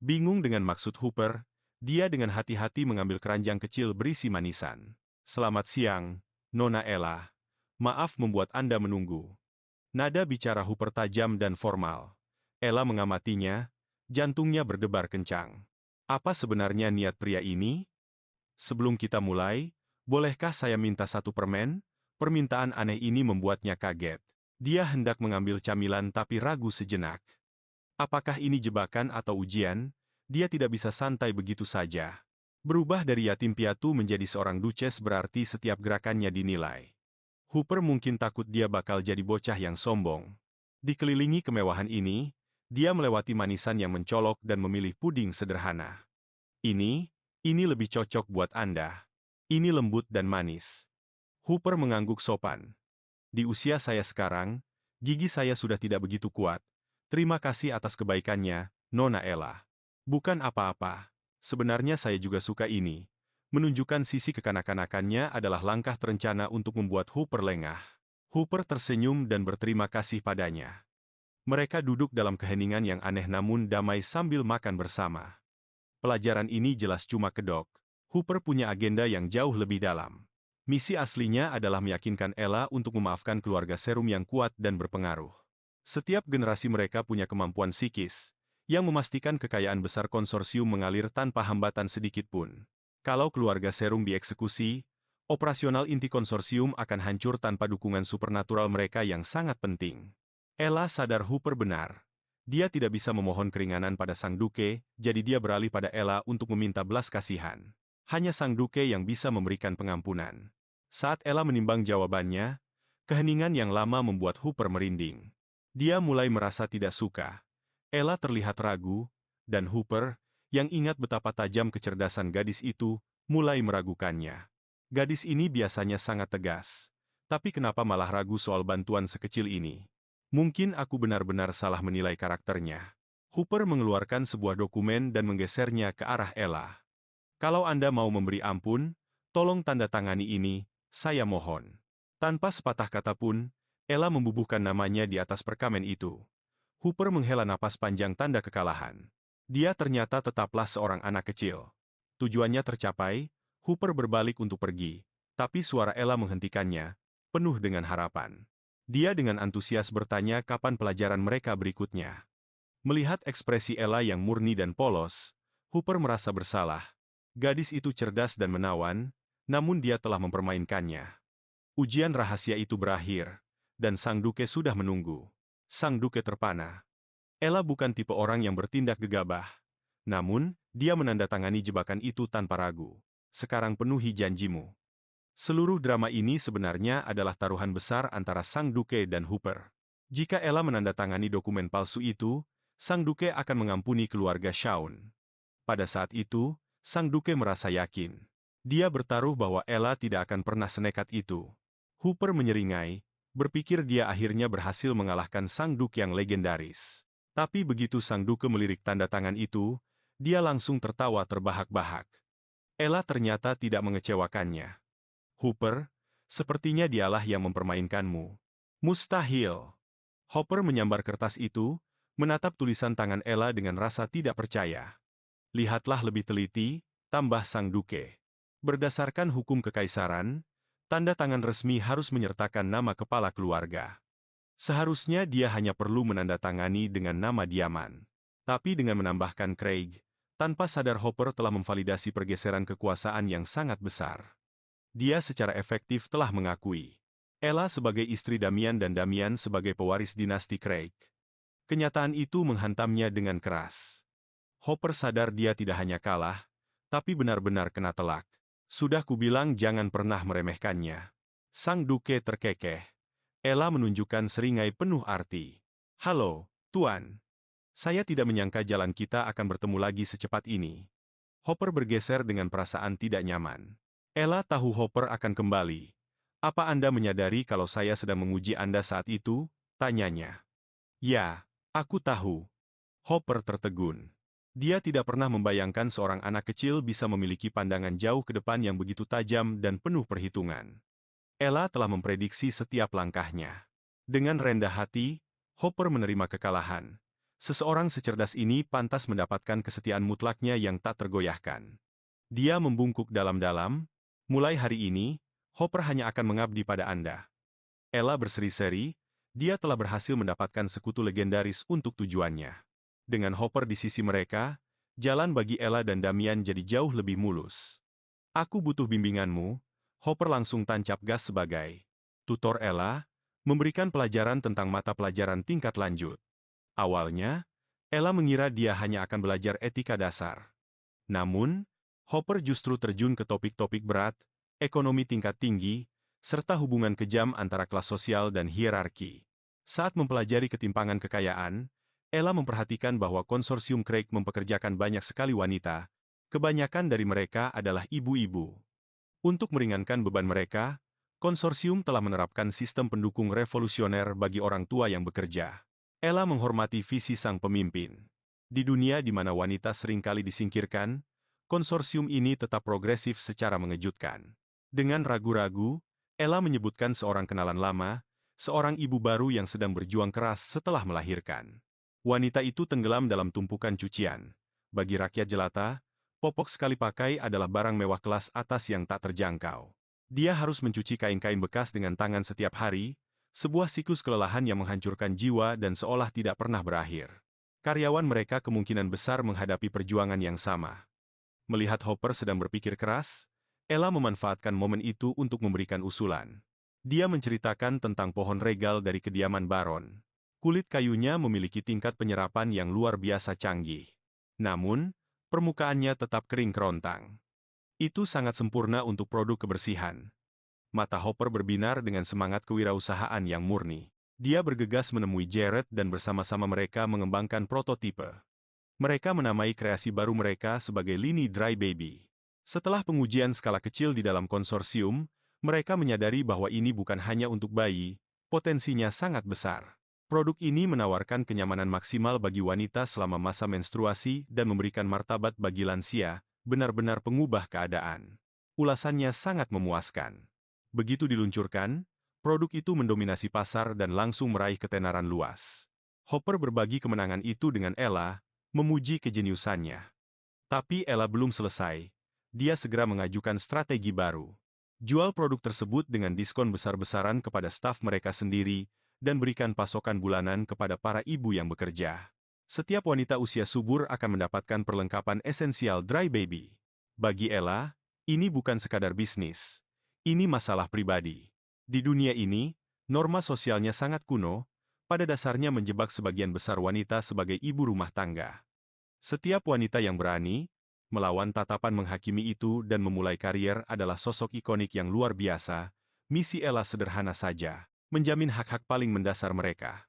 Bingung dengan maksud Hooper, dia dengan hati-hati mengambil keranjang kecil berisi manisan. Selamat siang, Nona Ella. Maaf membuat Anda menunggu. Nada bicara Hooper tajam dan formal. Ella mengamatinya, jantungnya berdebar kencang. Apa sebenarnya niat pria ini? Sebelum kita mulai, bolehkah saya minta satu permen? Permintaan aneh ini membuatnya kaget. Dia hendak mengambil camilan tapi ragu sejenak. Apakah ini jebakan atau ujian? Dia tidak bisa santai begitu saja. Berubah dari yatim piatu menjadi seorang duces berarti setiap gerakannya dinilai. Hooper mungkin takut dia bakal jadi bocah yang sombong. Dikelilingi kemewahan ini, dia melewati manisan yang mencolok dan memilih puding sederhana. Ini lebih cocok buat Anda. Ini lembut dan manis. Hooper mengangguk sopan. Di usia saya sekarang, gigi saya sudah tidak begitu kuat. Terima kasih atas kebaikannya, Nona Ella. Bukan apa-apa. Sebenarnya saya juga suka ini. Menunjukkan sisi kekanak-kanakannya adalah langkah terencana untuk membuat Hooper lengah. Hooper tersenyum dan berterima kasih padanya. Mereka duduk dalam keheningan yang aneh namun damai sambil makan bersama. Pelajaran ini jelas cuma kedok. Hooper punya agenda yang jauh lebih dalam. Misi aslinya adalah meyakinkan Ella untuk memaafkan keluarga Serum yang kuat dan berpengaruh. Setiap generasi mereka punya kemampuan psikis, yang memastikan kekayaan besar konsorsium mengalir tanpa hambatan sedikit pun. Kalau keluarga Serum dieksekusi, operasional inti konsorsium akan hancur tanpa dukungan supernatural mereka yang sangat penting. Ella sadar Hooper benar. Dia tidak bisa memohon keringanan pada Sang Duke, jadi dia beralih pada Ella untuk meminta belas kasihan. Hanya Sang Duke yang bisa memberikan pengampunan. Saat Ella menimbang jawabannya, keheningan yang lama membuat Hooper merinding. Dia mulai merasa tidak suka. Ella terlihat ragu, dan Hooper, yang ingat betapa tajam kecerdasan gadis itu, mulai meragukannya. Gadis ini biasanya sangat tegas. Tapi kenapa malah ragu soal bantuan sekecil ini? Mungkin aku benar-benar salah menilai karakternya. Hooper mengeluarkan sebuah dokumen dan menggesernya ke arah Ella. Kalau Anda mau memberi ampun, tolong tanda tangani ini, saya mohon. Tanpa sepatah kata pun, Ella membubuhkan namanya di atas perkamen itu. Hooper menghela napas panjang tanda kekalahan. Dia ternyata tetaplah seorang anak kecil. Tujuannya tercapai, Hooper berbalik untuk pergi, tapi suara Ella menghentikannya, penuh dengan harapan. Dia dengan antusias bertanya kapan pelajaran mereka berikutnya. Melihat ekspresi Ella yang murni dan polos, Hooper merasa bersalah. Gadis itu cerdas dan menawan, namun dia telah mempermainkannya. Ujian rahasia itu berakhir, dan Sang Duke sudah menunggu. Sang Duke terpana. Ella bukan tipe orang yang bertindak gegabah. Namun, dia menandatangani jebakan itu tanpa ragu. Sekarang penuhi janjimu. Seluruh drama ini sebenarnya adalah taruhan besar antara Sang Duke dan Hooper. Jika Ella menandatangani dokumen palsu itu, Sang Duke akan mengampuni keluarga Shaun. Pada saat itu, Sang Duke merasa yakin. Dia bertaruh bahwa Ella tidak akan pernah senekat itu. Hooper menyeringai, berpikir dia akhirnya berhasil mengalahkan Sang Duke yang legendaris. Tapi begitu Sang Duke melirik tanda tangan itu, dia langsung tertawa terbahak-bahak. Ella ternyata tidak mengecewakannya. Hooper, sepertinya dialah yang mempermainkanmu. Mustahil. Hooper menyambar kertas itu, menatap tulisan tangan Ella dengan rasa tidak percaya. Lihatlah lebih teliti, tambah Sang Duke. Berdasarkan hukum kekaisaran, tanda tangan resmi harus menyertakan nama kepala keluarga. Seharusnya dia hanya perlu menandatangani dengan nama diaman. Tapi dengan menambahkan Craig, tanpa sadar Hooper telah memvalidasi pergeseran kekuasaan yang sangat besar. Dia secara efektif telah mengakui Ella sebagai istri Damian dan Damian sebagai pewaris dinasti Craig. Kenyataan itu menghantamnya dengan keras. Hooper sadar dia tidak hanya kalah, tapi benar-benar kena telak. Sudah kubilang jangan pernah meremehkannya. Sang Duke terkekeh. Ella menunjukkan seringai penuh arti. Halo, Tuan. Saya tidak menyangka jalan kita akan bertemu lagi secepat ini. Hooper bergeser dengan perasaan tidak nyaman. Ella tahu Hooper akan kembali. Apa Anda menyadari kalau saya sedang menguji Anda saat itu? Tanyanya. Ya, aku tahu. Hooper tertegun. Dia tidak pernah membayangkan seorang anak kecil bisa memiliki pandangan jauh ke depan yang begitu tajam dan penuh perhitungan. Ella telah memprediksi setiap langkahnya. Dengan rendah hati, Hooper menerima kekalahan. Seseorang secerdas ini pantas mendapatkan kesetiaan mutlaknya yang tak tergoyahkan. Dia membungkuk dalam-dalam, mulai hari ini, Hooper hanya akan mengabdi pada Anda. Ella berseri-seri, dia telah berhasil mendapatkan sekutu legendaris untuk tujuannya. Dengan Hooper di sisi mereka, jalan bagi Ella dan Damian jadi jauh lebih mulus. Aku butuh bimbinganmu. Hooper langsung tancap gas sebagai tutor Ella, memberikan pelajaran tentang mata pelajaran tingkat lanjut. Awalnya, Ella mengira dia hanya akan belajar etika dasar. Namun, Hooper justru terjun ke topik-topik berat, ekonomi tingkat tinggi, serta hubungan kejam antara kelas sosial dan hierarki. Saat mempelajari ketimpangan kekayaan, Ella memperhatikan bahwa konsorsium Craig mempekerjakan banyak sekali wanita, kebanyakan dari mereka adalah ibu-ibu. Untuk meringankan beban mereka, konsorsium telah menerapkan sistem pendukung revolusioner bagi orang tua yang bekerja. Ella menghormati visi sang pemimpin. Di dunia di mana wanita seringkali disingkirkan, konsorsium ini tetap progresif secara mengejutkan. Dengan ragu-ragu, Ella menyebutkan seorang kenalan lama, seorang ibu baru yang sedang berjuang keras setelah melahirkan. Wanita itu tenggelam dalam tumpukan cucian. Bagi rakyat jelata, popok sekali pakai adalah barang mewah kelas atas yang tak terjangkau. Dia harus mencuci kain-kain bekas dengan tangan setiap hari, sebuah siklus kelelahan yang menghancurkan jiwa dan seolah tidak pernah berakhir. Karyawan mereka kemungkinan besar menghadapi perjuangan yang sama. Melihat Hopper sedang berpikir keras, Ella memanfaatkan momen itu untuk memberikan usulan. Dia menceritakan tentang pohon regal dari kediaman Baron. Kulit kayunya memiliki tingkat penyerapan yang luar biasa canggih. Namun, permukaannya tetap kering kerontang. Itu sangat sempurna untuk produk kebersihan. Mata Hopper berbinar dengan semangat kewirausahaan yang murni. Dia bergegas menemui Jared dan bersama-sama mereka mengembangkan prototipe. Mereka menamai kreasi baru mereka sebagai lini Dry Baby. Setelah pengujian skala kecil di dalam konsorsium, mereka menyadari bahwa ini bukan hanya untuk bayi, potensinya sangat besar. Produk ini menawarkan kenyamanan maksimal bagi wanita selama masa menstruasi dan memberikan martabat bagi lansia, benar-benar pengubah keadaan. Ulasannya sangat memuaskan. Begitu diluncurkan, produk itu mendominasi pasar dan langsung meraih ketenaran luas. Hopper berbagi kemenangan itu dengan Ella, memuji kejeniusannya. Tapi Ella belum selesai. Dia segera mengajukan strategi baru. Jual produk tersebut dengan diskon besar-besaran kepada staf mereka sendiri, dan berikan pasokan bulanan kepada para ibu yang bekerja. Setiap wanita usia subur akan mendapatkan perlengkapan esensial Dry Baby. Bagi Ella, ini bukan sekadar bisnis. Ini masalah pribadi. Di dunia ini, norma sosialnya sangat kuno, pada dasarnya menjebak sebagian besar wanita sebagai ibu rumah tangga. Setiap wanita yang berani, melawan tatapan menghakimi itu dan memulai karier adalah sosok ikonik yang luar biasa. Misi Ella sederhana saja. Menjamin hak-hak paling mendasar mereka.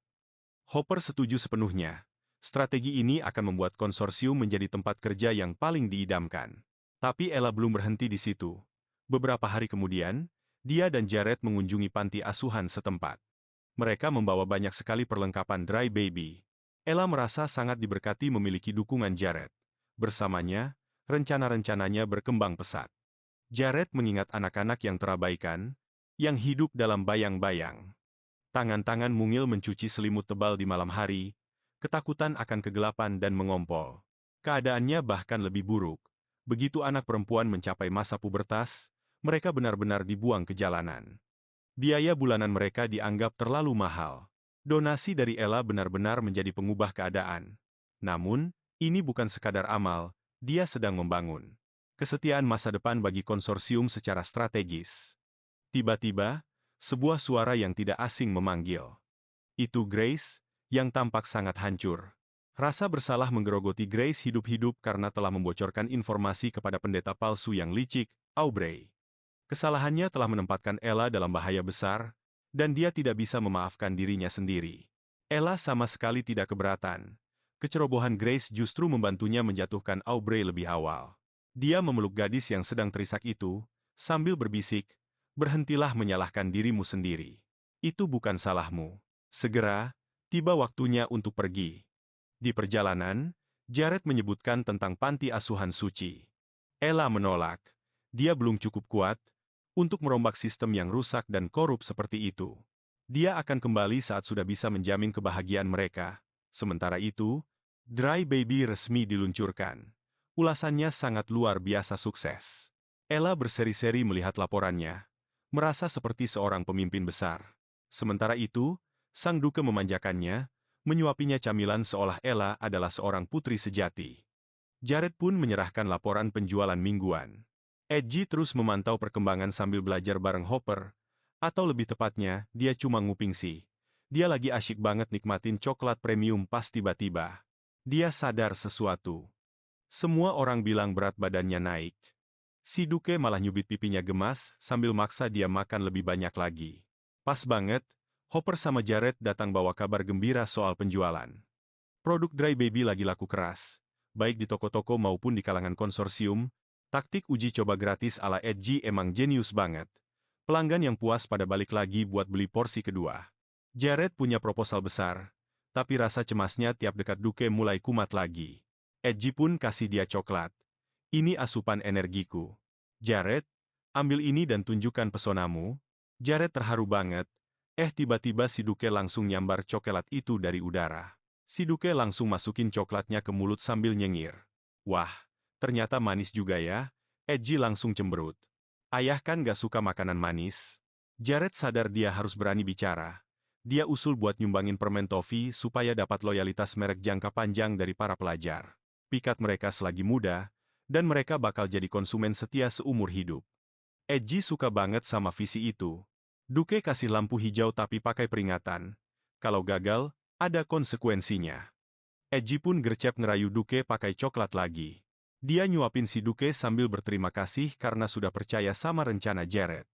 Hopper setuju sepenuhnya. Strategi ini akan membuat konsorsium menjadi tempat kerja yang paling diidamkan. Tapi Ella belum berhenti di situ. Beberapa hari kemudian, dia dan Jared mengunjungi panti asuhan setempat. Mereka membawa banyak sekali perlengkapan Dry Baby. Ella merasa sangat diberkati memiliki dukungan Jared. Bersamanya, rencana-rencananya berkembang pesat. Jared mengingat anak-anak yang terabaikan, yang hidup dalam bayang-bayang. Tangan-tangan mungil mencuci selimut tebal di malam hari, ketakutan akan kegelapan dan mengompol. Keadaannya bahkan lebih buruk. Begitu anak perempuan mencapai masa pubertas, mereka benar-benar dibuang ke jalanan. Biaya bulanan mereka dianggap terlalu mahal. Donasi dari Ella benar-benar menjadi pengubah keadaan. Namun, ini bukan sekadar amal, dia sedang membangun kesetiaan masa depan bagi konsorsium secara strategis. Tiba-tiba, sebuah suara yang tidak asing memanggil. Itu Grace, yang tampak sangat hancur. Rasa bersalah menggerogoti Grace hidup-hidup karena telah membocorkan informasi kepada pendeta palsu yang licik, Aubrey. Kesalahannya telah menempatkan Ella dalam bahaya besar, dan dia tidak bisa memaafkan dirinya sendiri. Ella sama sekali tidak keberatan. Kecerobohan Grace justru membantunya menjatuhkan Aubrey lebih awal. Dia memeluk gadis yang sedang terisak itu, sambil berbisik, "Berhentilah menyalahkan dirimu sendiri. Itu bukan salahmu. Segera, tiba waktunya untuk pergi." Di perjalanan, Jared menyebutkan tentang panti asuhan suci. Ella menolak. Dia belum cukup kuat untuk merombak sistem yang rusak dan korup seperti itu. Dia akan kembali saat sudah bisa menjamin kebahagiaan mereka. Sementara itu, Dry Baby resmi diluncurkan. Ulasannya sangat luar biasa sukses. Ella berseri-seri melihat laporannya, merasa seperti seorang pemimpin besar. Sementara itu, sang duke memanjakannya, menyuapinya camilan seolah Ella adalah seorang putri sejati. Jared pun menyerahkan laporan penjualan mingguan. Edgy terus memantau perkembangan sambil belajar bareng Hopper, atau lebih tepatnya, dia cuma nguping sih. Dia lagi asyik banget nikmatin coklat premium pas tiba-tiba. Dia sadar sesuatu. Semua orang bilang berat badannya naik. Si Duke malah nyubit pipinya gemas sambil maksa dia makan lebih banyak lagi. Pas banget, Hopper sama Jared datang bawa kabar gembira soal penjualan. Produk Dry Baby lagi laku keras. Baik di toko-toko maupun di kalangan konsorsium, taktik uji coba gratis ala Edgy emang jenius banget. Pelanggan yang puas pada balik lagi buat beli porsi kedua. Jared punya proposal besar, tapi rasa cemasnya tiap dekat Duke mulai kumat lagi. Edgy pun kasih dia coklat. Ini asupan energiku. Jared, ambil ini dan tunjukkan pesonamu. Jared terharu banget. Tiba-tiba si Duke langsung nyambar coklat itu dari udara. Si Duke langsung masukin coklatnya ke mulut sambil nyengir. Wah, ternyata manis juga ya. Edgy langsung cemberut. Ayah kan gak suka makanan manis. Jared sadar dia harus berani bicara. Dia usul buat nyumbangin permen toffee supaya dapat loyalitas merek jangka panjang dari para pelajar. Pikat mereka selagi muda, dan mereka bakal jadi konsumen setia seumur hidup. Edgy suka banget sama visi itu. Duke kasih lampu hijau tapi pakai peringatan. Kalau gagal, ada konsekuensinya. Edgy pun gercep ngerayu Duke pakai coklat lagi. Dia nyuapin si Duke sambil berterima kasih karena sudah percaya sama rencana Jared.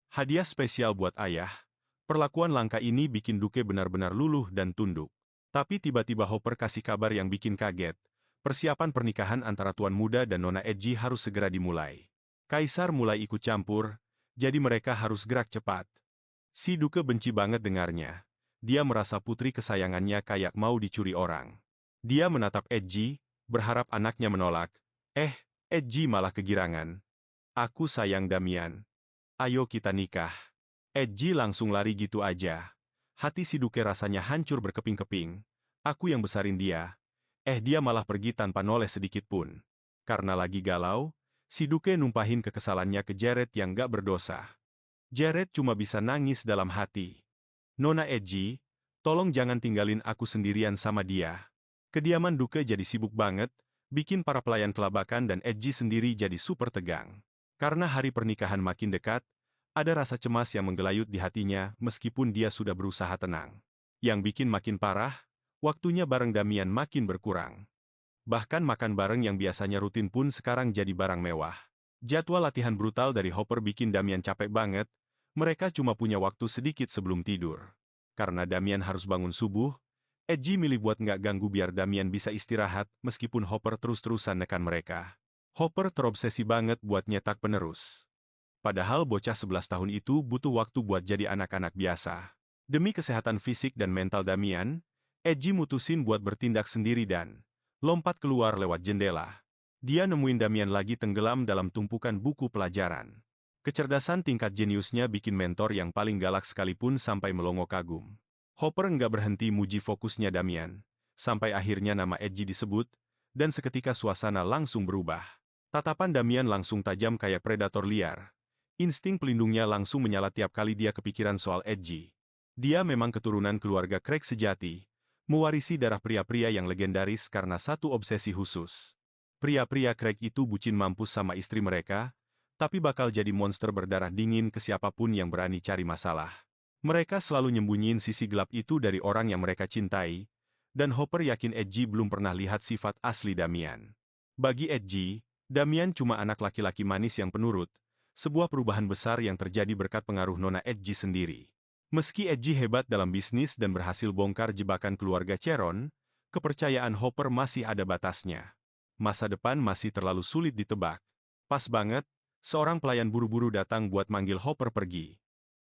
Hadiah spesial buat ayah. Perlakuan langka ini bikin Duke benar-benar luluh dan tunduk. Tapi tiba-tiba Hopper kasih kabar yang bikin kaget. Persiapan pernikahan antara Tuan Muda dan Nona Edgy harus segera dimulai. Kaisar mulai ikut campur, jadi mereka harus gerak cepat. Si Duke benci banget dengarnya. Dia merasa putri kesayangannya kayak mau dicuri orang. Dia menatap Edgy, berharap anaknya menolak. Edgy malah kegirangan. Aku sayang Damian. Ayo kita nikah. Edgy langsung lari gitu aja. Hati si Duke rasanya hancur berkeping-keping. Aku yang besarin dia. Dia malah pergi tanpa noleh sedikit pun. Karena lagi galau, si Duke numpahin kekesalannya ke Jared yang gak berdosa. Jared cuma bisa nangis dalam hati. Nona Edgy, tolong jangan tinggalin aku sendirian sama dia. Kediaman Duke jadi sibuk banget, bikin para pelayan kelabakan dan Edgy sendiri jadi super tegang. Karena hari pernikahan makin dekat, ada rasa cemas yang menggelayut di hatinya meskipun dia sudah berusaha tenang. Yang bikin makin parah, waktunya bareng Damian makin berkurang. Bahkan makan bareng yang biasanya rutin pun sekarang jadi barang mewah. Jadwal latihan brutal dari Hopper bikin Damian capek banget, mereka cuma punya waktu sedikit sebelum tidur. Karena Damian harus bangun subuh, Edgy milih buat nggak ganggu biar Damian bisa istirahat meskipun Hopper terus-terusan nekan mereka. Hopper terobsesi banget buat nyetak penerus. Padahal bocah 11 tahun itu butuh waktu buat jadi anak-anak biasa. Demi kesehatan fisik dan mental Damian, Edgy mutusin buat bertindak sendiri dan lompat keluar lewat jendela. Dia nemuin Damian lagi tenggelam dalam tumpukan buku pelajaran. Kecerdasan tingkat jeniusnya bikin mentor yang paling galak sekalipun sampai melongo kagum. Hopper nggak berhenti muji fokusnya Damian, sampai akhirnya nama Edgy disebut, dan seketika suasana langsung berubah. Tatapan Damian langsung tajam kayak predator liar. Insting pelindungnya langsung menyala tiap kali dia kepikiran soal Edgy. Dia memang keturunan keluarga Craig sejati, mewarisi darah pria-pria yang legendaris karena satu obsesi khusus. Pria-pria Craig itu bucin mampus sama istri mereka, tapi bakal jadi monster berdarah dingin ke siapapun yang berani cari masalah. Mereka selalu nyembunyiin sisi gelap itu dari orang yang mereka cintai, dan Hopper yakin Edgy belum pernah lihat sifat asli Damian. Bagi Edgy, Damian cuma anak laki-laki manis yang penurut, sebuah perubahan besar yang terjadi berkat pengaruh Nona Edgy sendiri. Meski Edgy hebat dalam bisnis dan berhasil bongkar jebakan keluarga Cheron, kepercayaan Hopper masih ada batasnya. Masa depan masih terlalu sulit ditebak. Pas banget, seorang pelayan buru-buru datang buat manggil Hopper pergi.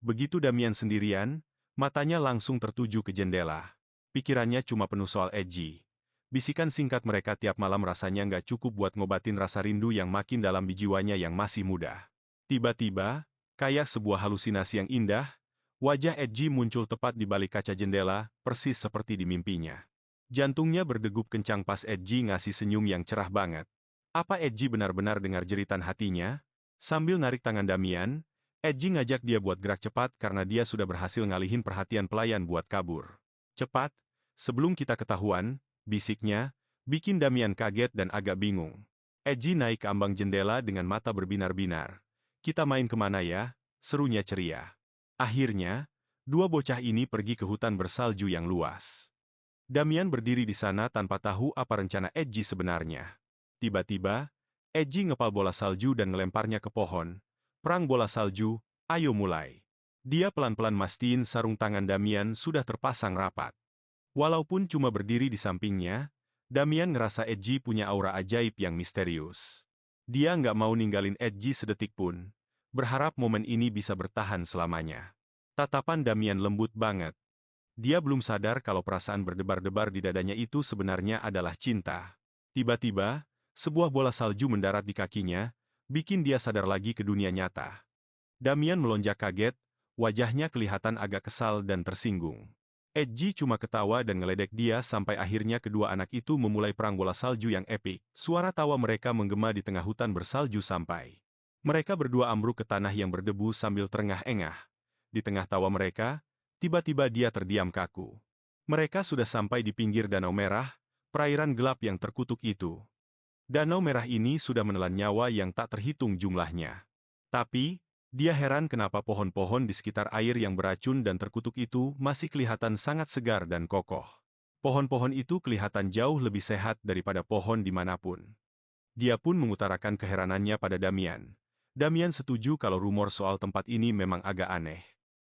Begitu Damian sendirian, matanya langsung tertuju ke jendela. Pikirannya cuma penuh soal Edgy. Bisikan singkat mereka tiap malam rasanya nggak cukup buat ngobatin rasa rindu yang makin dalam di jiwanya yang masih muda. Tiba-tiba, kayak sebuah halusinasi yang indah, wajah Edgy muncul tepat di balik kaca jendela, persis seperti di mimpinya. Jantungnya berdegup kencang pas Edgy ngasih senyum yang cerah banget. Apa Edgy benar-benar dengar jeritan hatinya? Sambil narik tangan Damian, Edgy ngajak dia buat gerak cepat karena dia sudah berhasil ngalihin perhatian pelayan buat kabur. Cepat, sebelum kita ketahuan, bisiknya, bikin Damian kaget dan agak bingung. Edgy naik ke ambang jendela dengan mata berbinar-binar. Kita main kemana ya? Serunya ceria. Akhirnya, dua bocah ini pergi ke hutan bersalju yang luas. Damian berdiri di sana tanpa tahu apa rencana Edgy sebenarnya. Tiba-tiba, Edgy ngepal bola salju dan ngelemparnya ke pohon. Perang bola salju, ayo mulai. Dia pelan-pelan mastiin sarung tangan Damian sudah terpasang rapat. Walaupun cuma berdiri di sampingnya, Damian ngerasa Edgy punya aura ajaib yang misterius. Dia nggak mau ninggalin Edgy sedetik pun, berharap momen ini bisa bertahan selamanya. Tatapan Damian lembut banget. Dia belum sadar kalau perasaan berdebar-debar di dadanya itu sebenarnya adalah cinta. Tiba-tiba, sebuah bola salju mendarat di kakinya, bikin dia sadar lagi ke dunia nyata. Damian melonjak kaget, wajahnya kelihatan agak kesal dan tersinggung. Edgy cuma ketawa dan ngeledek dia sampai akhirnya kedua anak itu memulai perang bola salju yang epik. Suara tawa mereka menggema di tengah hutan bersalju sampai. Mereka berdua ambruk ke tanah yang berdebu sambil terengah-engah. Di tengah tawa mereka, tiba-tiba dia terdiam kaku. Mereka sudah sampai di pinggir Danau Merah, perairan gelap yang terkutuk itu. Danau Merah ini sudah menelan nyawa yang tak terhitung jumlahnya. Tapi, dia heran kenapa pohon-pohon di sekitar air yang beracun dan terkutuk itu masih kelihatan sangat segar dan kokoh. Pohon-pohon itu kelihatan jauh lebih sehat daripada pohon dimanapun. Dia pun mengutarakan keheranannya pada Damian. Damian setuju kalau rumor soal tempat ini memang agak aneh.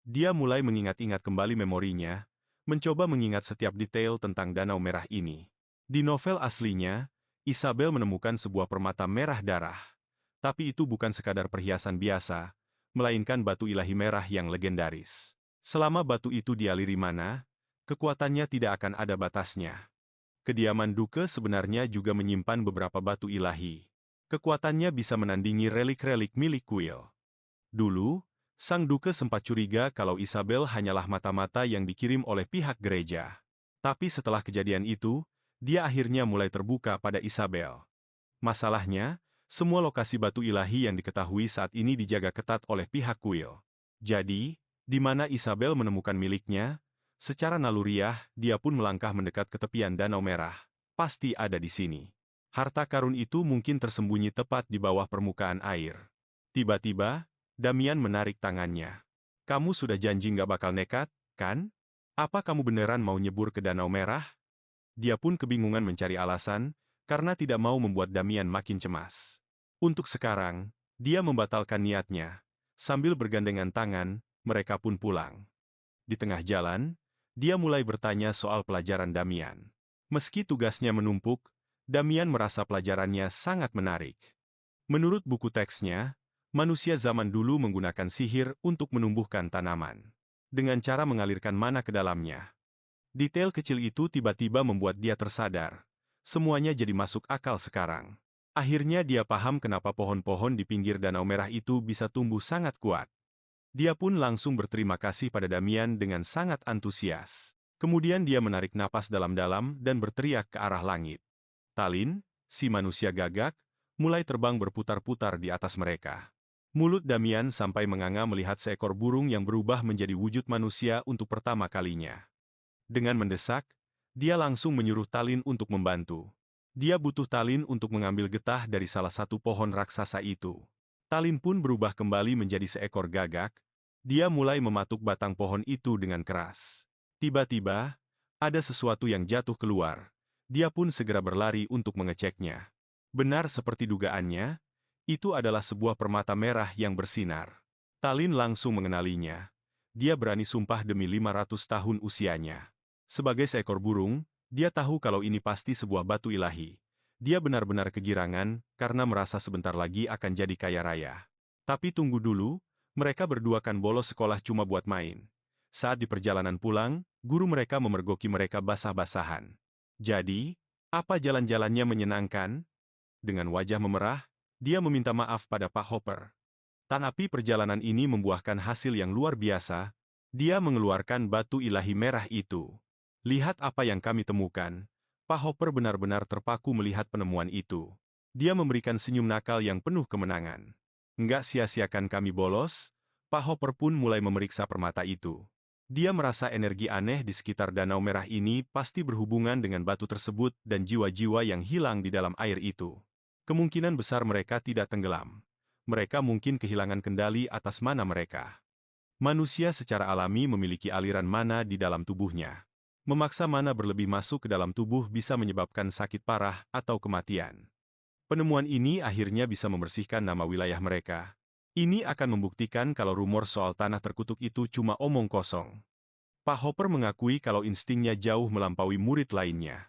Dia mulai mengingat-ingat kembali memorinya, mencoba mengingat setiap detail tentang Danau Merah ini. Di novel aslinya, Isabel menemukan sebuah permata merah darah. Tapi itu bukan sekadar perhiasan biasa, melainkan batu ilahi merah yang legendaris. Selama batu itu dialiri mana, kekuatannya tidak akan ada batasnya. Kediaman Duke sebenarnya juga menyimpan beberapa batu ilahi. Kekuatannya bisa menandingi relik-relik milik kuil. Dulu, Sang Duke sempat curiga kalau Isabel hanyalah mata-mata yang dikirim oleh pihak gereja. Tapi setelah kejadian itu, dia akhirnya mulai terbuka pada Isabel. Masalahnya, semua lokasi batu ilahi yang diketahui saat ini dijaga ketat oleh pihak kuil. Jadi, di mana Isabel menemukan miliknya, secara naluriah, dia pun melangkah mendekat ke tepian Danau Merah. Pasti ada di sini. Harta karun itu mungkin tersembunyi tepat di bawah permukaan air. Tiba-tiba, Damian menarik tangannya. Kamu sudah janji nggak bakal nekat, kan? Apa kamu beneran mau nyebur ke Danau Merah? Dia pun kebingungan mencari alasan, karena tidak mau membuat Damian makin cemas. Untuk sekarang, dia membatalkan niatnya. Sambil bergandengan tangan, mereka pun pulang. Di tengah jalan, dia mulai bertanya soal pelajaran Damian. Meski tugasnya menumpuk, Damian merasa pelajarannya sangat menarik. Menurut buku teksnya, manusia zaman dulu menggunakan sihir untuk menumbuhkan tanaman. Dengan cara mengalirkan mana ke dalamnya. Detail kecil itu tiba-tiba membuat dia tersadar. Semuanya jadi masuk akal sekarang. Akhirnya dia paham kenapa pohon-pohon di pinggir Danau Merah itu bisa tumbuh sangat kuat. Dia pun langsung berterima kasih pada Damian dengan sangat antusias. Kemudian dia menarik napas dalam-dalam dan berteriak ke arah langit. Talin, si manusia gagak, mulai terbang berputar-putar di atas mereka. Mulut Damian sampai menganga melihat seekor burung yang berubah menjadi wujud manusia untuk pertama kalinya. Dengan mendesak, dia langsung menyuruh Talin untuk membantu. Dia butuh Talin untuk mengambil getah dari salah satu pohon raksasa itu. Talin pun berubah kembali menjadi seekor gagak. Dia mulai mematuk batang pohon itu dengan keras. Tiba-tiba, ada sesuatu yang jatuh keluar. Dia pun segera berlari untuk mengeceknya. Benar seperti dugaannya, itu adalah sebuah permata merah yang bersinar. Talin langsung mengenalinya. Dia berani sumpah demi 500 tahun usianya. Sebagai seekor burung, dia tahu kalau ini pasti sebuah batu ilahi. Dia benar-benar kegirangan, karena merasa sebentar lagi akan jadi kaya raya. Tapi tunggu dulu, mereka berdua kan bolos sekolah cuma buat main. Saat di perjalanan pulang, guru mereka memergoki mereka basah-basahan. Jadi, apa jalan-jalannya menyenangkan? Dengan wajah memerah, dia meminta maaf pada Pak Hopper. Tetapi perjalanan ini membuahkan hasil yang luar biasa. Dia mengeluarkan batu ilahi merah itu. Lihat apa yang kami temukan. Pak Hopper benar-benar terpaku melihat penemuan itu. Dia memberikan senyum nakal yang penuh kemenangan. Enggak sia-siakan kami bolos, Pak Hopper pun mulai memeriksa permata itu. Dia merasa energi aneh di sekitar Danau Merah ini pasti berhubungan dengan batu tersebut dan jiwa-jiwa yang hilang di dalam air itu. Kemungkinan besar mereka tidak tenggelam. Mereka mungkin kehilangan kendali atas mana mereka. Manusia secara alami memiliki aliran mana di dalam tubuhnya. Memaksa mana berlebih masuk ke dalam tubuh bisa menyebabkan sakit parah atau kematian. Penemuan ini akhirnya bisa membersihkan nama wilayah mereka. Ini akan membuktikan kalau rumor soal tanah terkutuk itu cuma omong kosong. Pak Hopper mengakui kalau instingnya jauh melampaui murid lainnya.